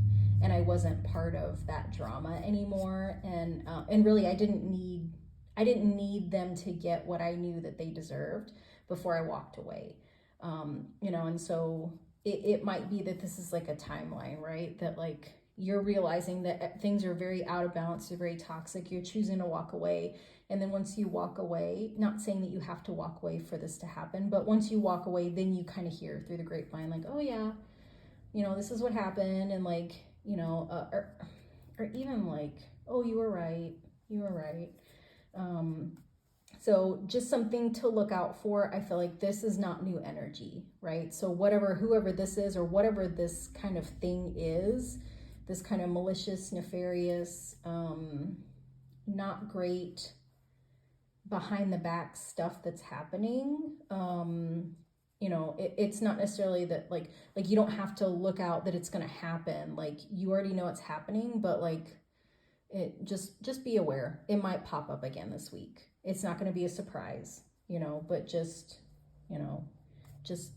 and I wasn't part of that drama anymore. And really, I didn't need them to get what I knew that they deserved before I walked away. You know, and so it might be that this is like a timeline, right? That like you're realizing that things are very out of balance, they're very toxic, you're choosing to walk away. And then once you walk away, not saying that you have to walk away for this to happen, but once you walk away, then you kind of hear through the grapevine, like, oh yeah, you know, this is what happened. And like, you know, or even like, oh, you were right. So just something to look out for. I feel like this is not new energy, right? So whoever this is, or whatever this kind of thing is, this kind of malicious, nefarious, not great, behind the back stuff that's happening, you know, it's not necessarily that like you don't have to look out that it's going to happen. Like you already know it's happening, but like it just be aware. It might pop up again this week. It's not going to be a surprise, you know, but just, you know, just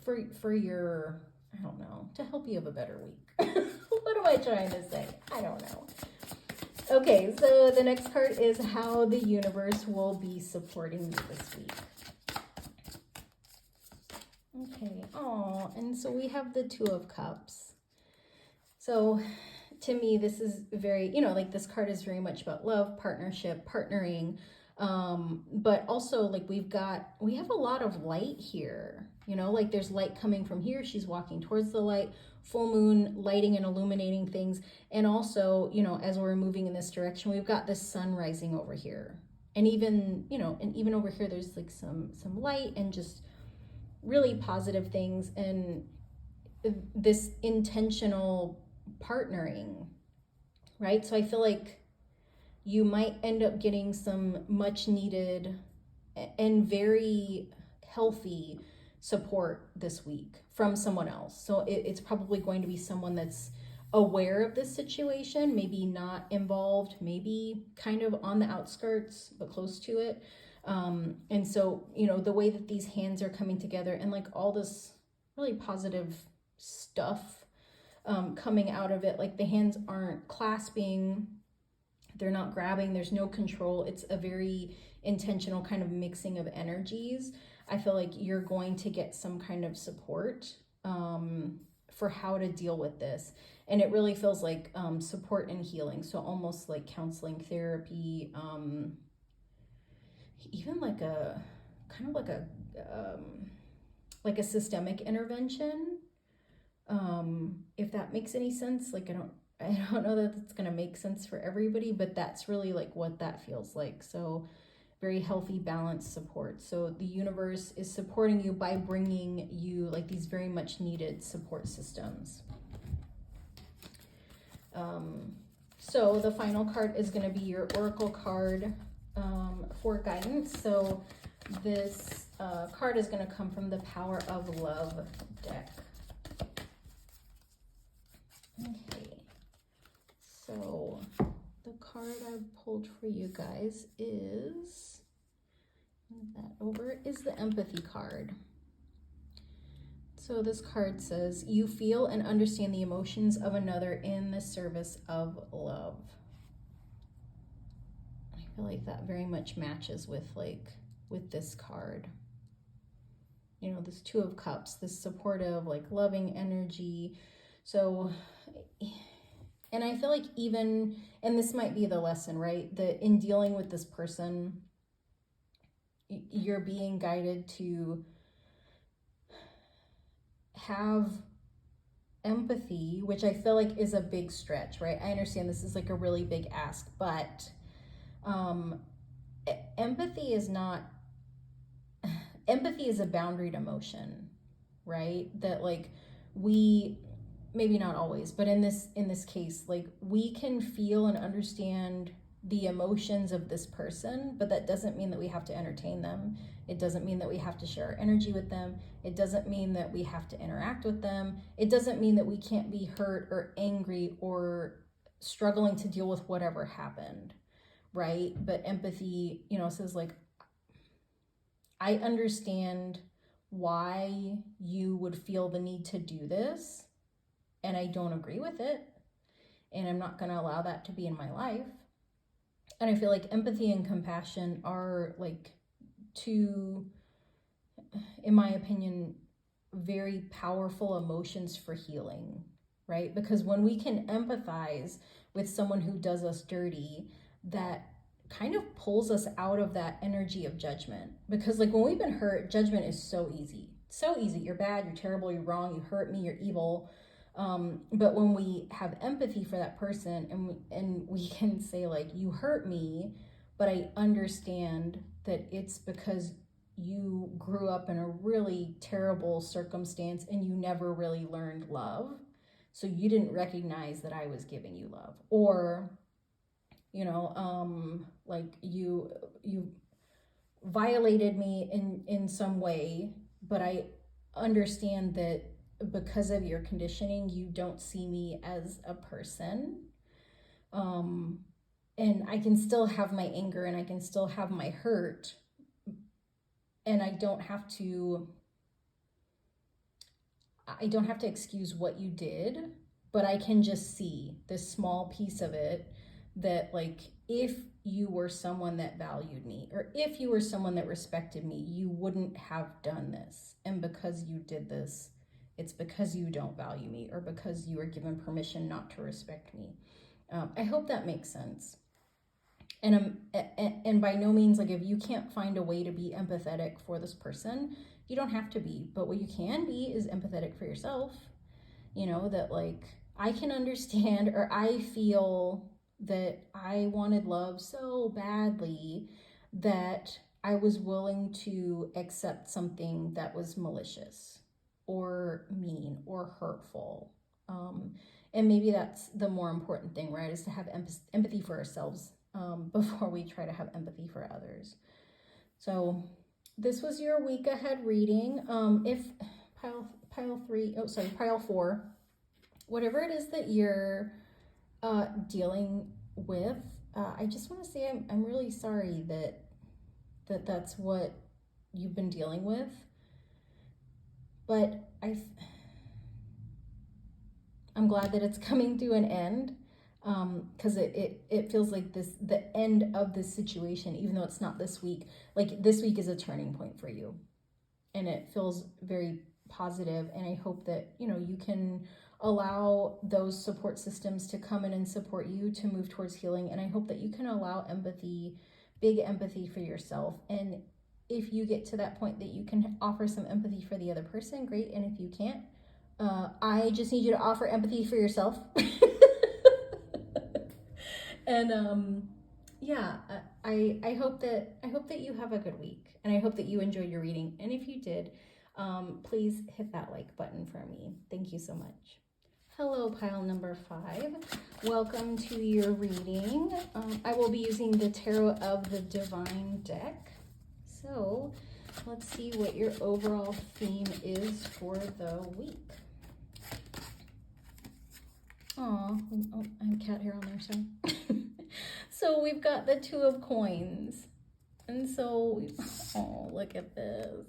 for your, I don't know, to help you have a better week. What am I trying to say? I don't know. Okay, so the next card is how the universe will be supporting you this week. Okay, and so we have the Two of Cups. So to me, this is very, you know, like this card is very much about love, partnership, partnering, but also like we have a lot of light here. You know, like there's light coming from here. She's walking towards the light, full moon lighting and illuminating things. And also, you know, as we're moving in this direction, we've got the sun rising over here. And even, you know, and even over here, there's like some light and just really positive things. And this intentional partnering, right? So I feel like you might end up getting some much needed and very healthy support this week from someone else. So it's probably going to be someone that's aware of this situation, maybe not involved, maybe kind of on the outskirts, but close to it. And so, you know, the way that these hands are coming together and like all this really positive stuff coming out of it, like the hands aren't clasping, they're not grabbing, there's no control. It's a very intentional kind of mixing of energies. I feel like you're going to get some kind of support for how to deal with this. And it really feels like support and healing. So almost like counseling, therapy, even like a kind of like a systemic intervention. If that makes any sense. Like I don't know that it's going to make sense for everybody, but that's really like what that feels like. So very healthy, balanced support. So the universe is supporting you by bringing you like these very much needed support systems. So the final card is going to be your oracle card for guidance. So this card is going to come from the Power of Love deck. Okay, so the card I pulled for you guys is, move that over, is the Empathy card. So this card says, you feel and understand the emotions of another in the service of love. I feel like that very much matches with this card. You know, this Two of Cups, this supportive, like loving energy. So, and I feel like even, and this might be the lesson, right? That in dealing with this person, you're being guided to have empathy, which I feel like is a big stretch, right? I understand this is like a really big ask, but empathy is a boundaried emotion, right? That like we, maybe not always, but in this case, like we can feel and understand the emotions of this person, but that doesn't mean that we have to entertain them. It doesn't mean that we have to share our energy with them. It doesn't mean that we have to interact with them. It doesn't mean that we can't be hurt or angry or struggling to deal with whatever happened, right? But empathy, you know, says like, I understand why you would feel the need to do this, and I don't agree with it, and I'm not going to allow that to be in my life. And I feel like empathy and compassion are like two, in my opinion, very powerful emotions for healing, right? Because when we can empathize with someone who does us dirty, that kind of pulls us out of that energy of judgment. Because like when we've been hurt, judgment is so easy. So easy. You're bad, you're terrible, you're wrong, you hurt me, you're evil. But when we have empathy for that person and we can say like, you hurt me, but I understand that it's because you grew up in a really terrible circumstance and you never really learned love. So you didn't recognize that I was giving you love. Or, you know, like you violated me in some way, but I understand that because of your conditioning, you don't see me as a person. And I can still have my anger and I can still have my hurt, and I don't have to excuse what you did, but I can just see this small piece of it that like, if you were someone that valued me, or if you were someone that respected me, you wouldn't have done this. And because you did this, it's because you don't value me, or because you were given permission not to respect me. I hope that makes sense. And by no means, like if you can't find a way to be empathetic for this person, You don't have to be, but what you can be is empathetic for yourself. You know, that like, I can understand, or I feel that I wanted love so badly that I was willing to accept something that was malicious or mean or hurtful. And maybe that's the more important thing, right? Is to have empathy for ourselves before we try to have empathy for others. So this was your week ahead reading. If pile 4, whatever it is that you're dealing with, I just want to say I'm really sorry that's what you've been dealing with. But I'm glad that it's coming to an end, because it feels like the end of this situation, even though it's not this week. Like, this week is a turning point for you, and it feels very positive. And I hope that you can allow those support systems to come in and support you to move towards healing. And I hope that you can allow empathy, big empathy for yourself. And if you get to that point that you can offer some empathy for the other person, great. And if you can't, I just need you to offer empathy for yourself. And yeah, I hope that you have a good week, and I hope that you enjoyed your reading. And if you did, please hit that like button for me. Thank you so much. Hello, pile number 5. Welcome to your reading. I will be using the Tarot of the Divine deck. So let's see what your overall theme is for the week. Oh, I have cat hair on there, sorry. So we've got the 2 of Coins. And so, oh, look at this.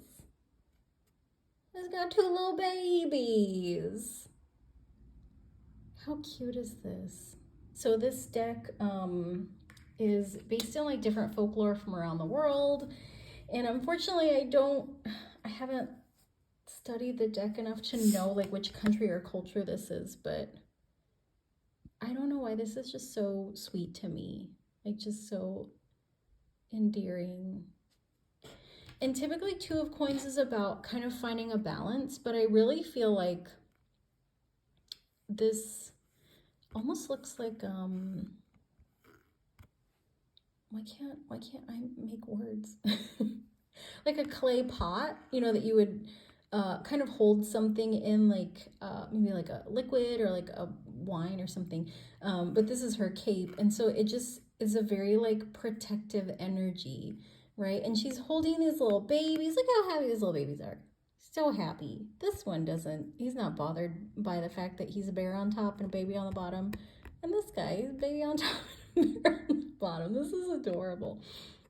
It's got 2 little babies. How cute is this? So this deck is based on like different folklore from around the world. And unfortunately, I haven't studied the deck enough to know like which country or culture this is, but I don't know why this is just so sweet to me. Like, just so endearing. And typically 2 of Coins is about kind of finding a balance, but I really feel like this almost looks like why can't I make words? Like a clay pot, that you would kind of hold something in, like maybe like a liquid or like a wine or something. But this is her cape, and so it just is a very like protective energy, right? And she's holding these little babies. Look how happy these little babies are. So happy. This one doesn't. He's not bothered by the fact that he's a bear on top and a baby on the bottom. And this guy, he's a baby on top and a bear on the bottom. This is adorable.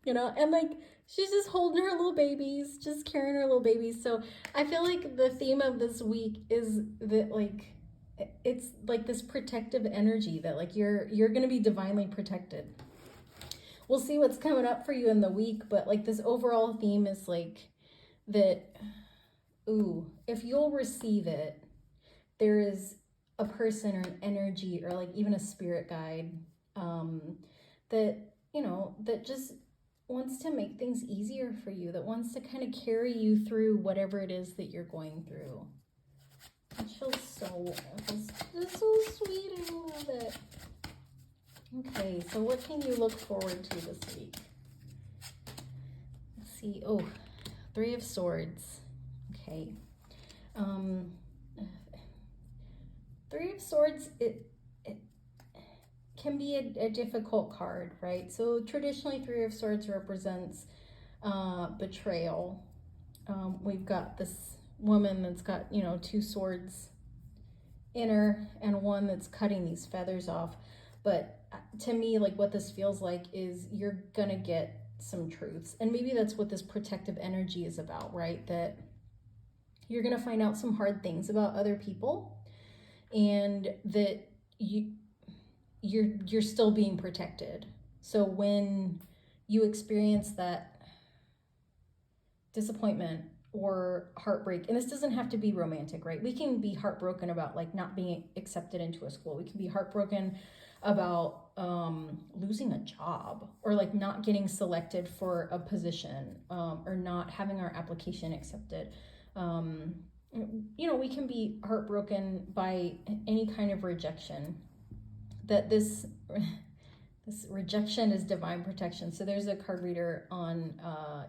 And like, she's just holding her little babies, just carrying her little babies. So I feel like the theme of this week is that like, it's like this protective energy that like you're going to be divinely protected. We'll see what's coming up for you in the week, but like this overall theme is like that, ooh, if you'll receive it, there is a person or an energy or like even a spirit guide that, that just wants to make things easier for you, that wants to kind of carry you through whatever it is that you're going through. It feels so sweet. I love it. Okay, so what can you look forward to this week? Let's see. Oh, 3 of Swords. Okay. 3 of Swords, it can be a difficult card, right? So traditionally 3 of Swords represents betrayal. We've got this woman that's got 2 swords in her and one that's cutting these feathers off. But to me, like, what this feels like is you're gonna get some truths, and maybe that's what this protective energy is about, right? That you're gonna find out some hard things about other people, and that you're still being protected. So when you experience that disappointment or heartbreak, and this doesn't have to be romantic, right? We can be heartbroken about like not being accepted into a school. We can be heartbroken about losing a job, or like not getting selected for a position, or not having our application accepted. We can be heartbroken by any kind of rejection. That this rejection is divine protection. So there's a card reader on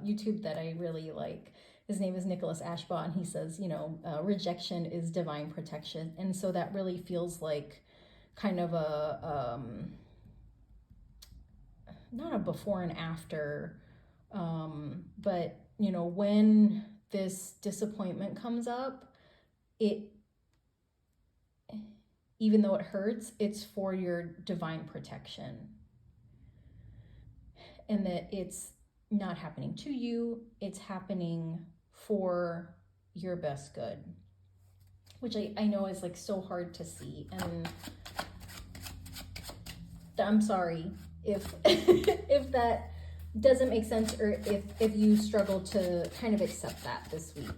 YouTube that I really like. His name is Nicholas Ashbaugh, and he says, rejection is divine protection. And so that really feels like kind of a not a before and after, but when this disappointment comes up, even though it hurts, it's for your divine protection, and that it's not happening to you, it's happening for your best good, which I know is like so hard to see. And I'm sorry if if that doesn't make sense, or if you struggle to kind of accept that this week.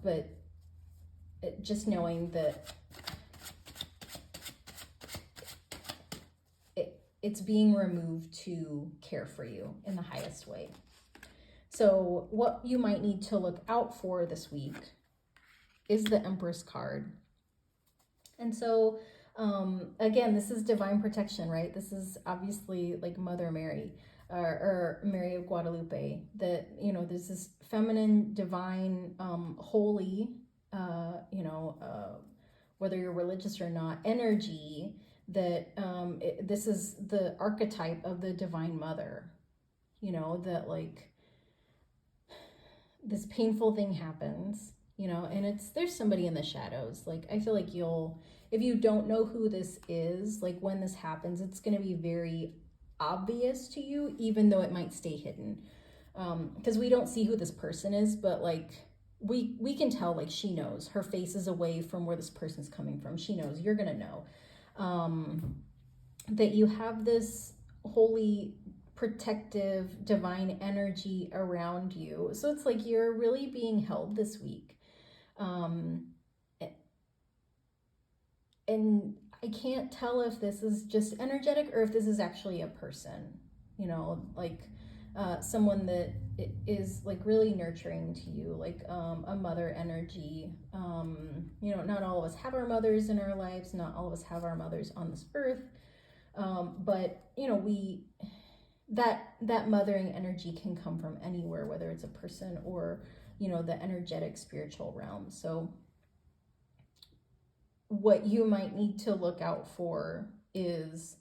But just knowing that it's being removed to care for you in the highest way. So what you might need to look out for this week is the Empress card. And so again, this is divine protection, right? This is obviously like Mother Mary, or Mary of Guadalupe, that, there's this feminine, divine, holy, whether you're religious or not, energy, that this is the archetype of the Divine Mother, that like this painful thing happens, and there's somebody in the shadows. Like, I feel like if you don't know who this is, like when this happens, it's going to be very obvious to you, even though it might stay hidden. Because we don't see who this person is, but like we can tell, like she knows. Her face is away from where this person's coming from. She knows. You're going to know. That you have this holy, protective, divine energy around you. So it's like you're really being held this week. And I can't tell if this is just energetic or if this is actually a person, like someone that is like really nurturing to you, like a mother energy. Not all of us have our mothers in our lives, not all of us have our mothers on this earth, but that mothering energy can come from anywhere, whether it's a person or the energetic spiritual realm. So what you might need to look out for is,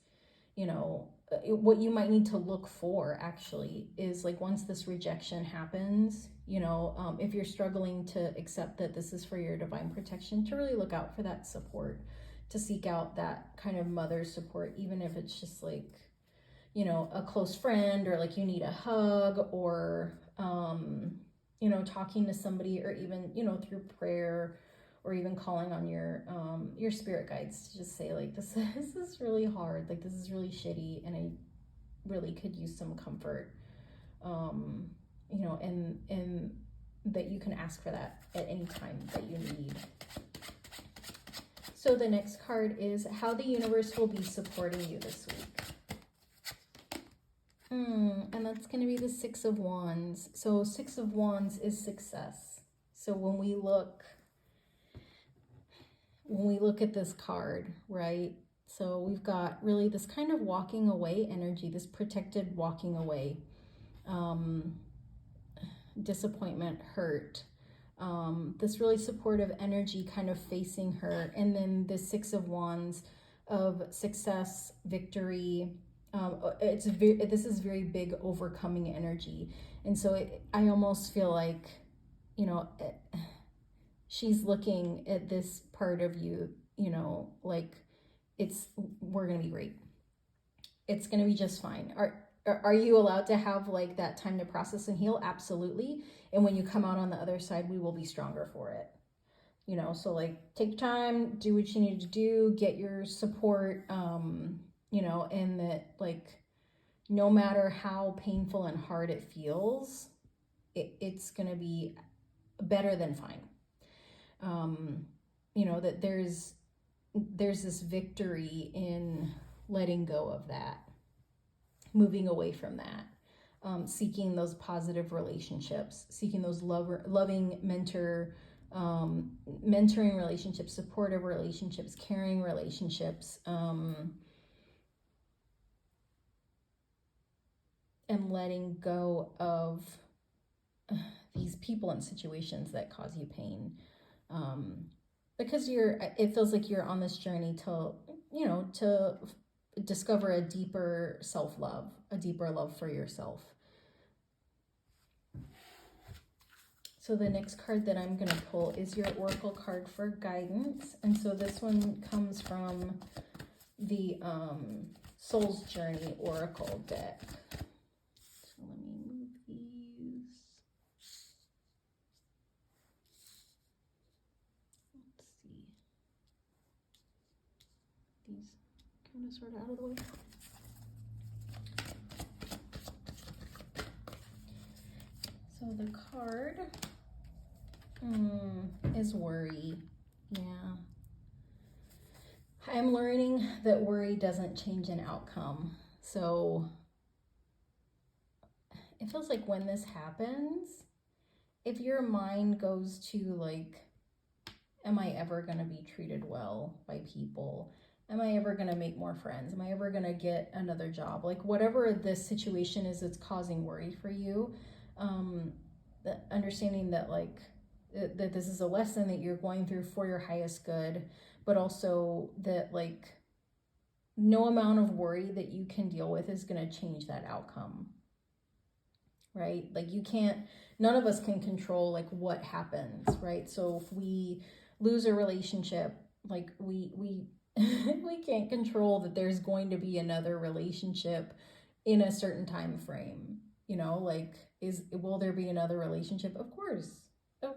what you might need to look for actually is, like, once this rejection happens, if you're struggling to accept that this is for your divine protection, to really look out for that support, to seek out that kind of mother support, even if it's just like, a close friend, or like you need a hug, or, talking to somebody, or even, through prayer, or even calling on your spirit guides to just say, like, this is really hard, like this is really shitty, and I really could use some comfort, and that you can ask for that at any time that you need. So the next card is how the universe will be supporting you this week. And that's going to be the Six of Wands. So Six of Wands is success. So when we look at this card, right? So we've got really this kind of walking away energy, this protected walking away, disappointment, hurt, this really supportive energy kind of facing her. And then the Six of Wands of success, victory. This is very big overcoming energy. And so I almost feel like, she's looking at this part of you, like we're going to be great. It's going to be just fine. Are you allowed to have like that time to process and heal? Absolutely. And when you come out on the other side, we will be stronger for it. So like take your time, do what you need to do, get your support, and that, like, no matter how painful and hard it feels, it's going to be better than fine. That there's this victory in letting go of that, moving away from that, seeking those positive relationships, seeking those loving mentoring relationships, supportive relationships, caring relationships, and letting go of these people and situations that cause you pain. Because it feels like you're on this journey to discover a deeper self-love, a deeper love for yourself. So the next card that I'm going to pull is your Oracle card for guidance. And so this one comes from the Soul's Journey Oracle deck. So let me move these. Let's see. These kind of sort of out of the way. So the card is worry. Yeah. I'm learning that worry doesn't change an outcome. So it feels like when this happens, if your mind goes to like, am I ever going to be treated well by people? Am I ever going to make more friends? Am I ever going to get another job? Like whatever this situation is that's causing worry for you, understanding that like that this is a lesson that you're going through for your highest good, but also that like no amount of worry that you can deal with is going to change that outcome, right? Like you can't, none of us can control like what happens, right? So if we lose a relationship, like we we can't control that there's going to be another relationship in a certain time frame, like will there be another relationship? Of course, but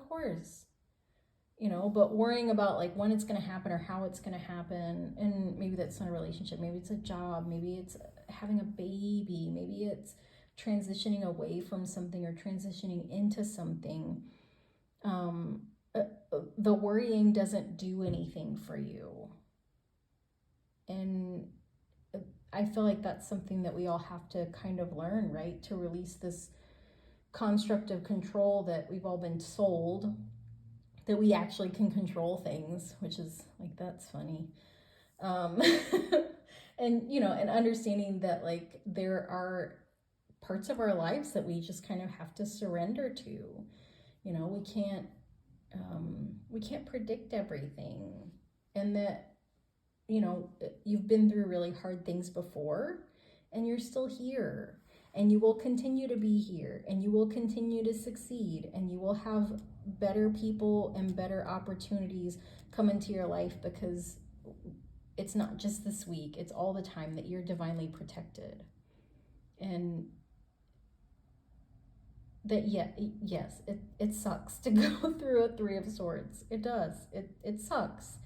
worrying about like when it's going to happen or how it's going to happen, and maybe that's not a relationship, maybe it's a job, maybe it's having a baby, maybe it's transitioning away from something or transitioning into something. The worrying doesn't do anything for you. And I feel like that's something that we all have to kind of learn, right? To release this construct of control that we've all been sold, that we actually can control things, which is like, that's funny. And understanding that like there are parts of our lives that we just kind of have to surrender to. We can't predict everything, and that you've been through really hard things before, and you're still here, and you will continue to be here, and you will continue to succeed, and you will have better people and better opportunities come into your life, because it's not just this week, it's all the time that you're divinely protected. And that yes, it sucks to go through a Three of Swords. It does. It sucks.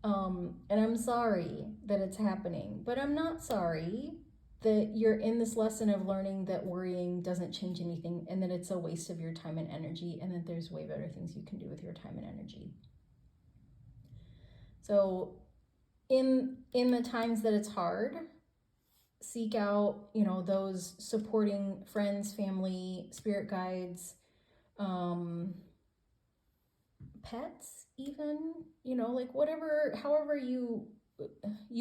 And I'm sorry that it's happening, but I'm not sorry that you're in this lesson of learning that worrying doesn't change anything, and that it's a waste of your time and energy, and that there's way better things you can do with your time and energy. So in the times that it's hard, seek out, those supporting friends, family, spirit guides, pets even, like whatever, however you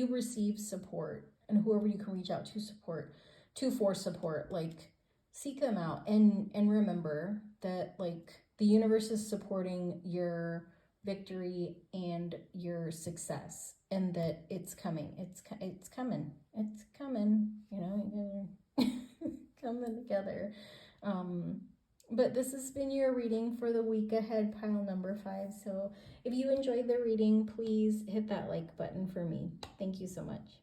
receive support, and whoever you can reach out for support, like seek them out, and remember that like the universe is supporting your victory and your success, and that it's coming, it's coming, coming together. But this has been your reading for the week ahead, pile number 5. So if you enjoyed the reading, please hit that like button for me. Thank you so much.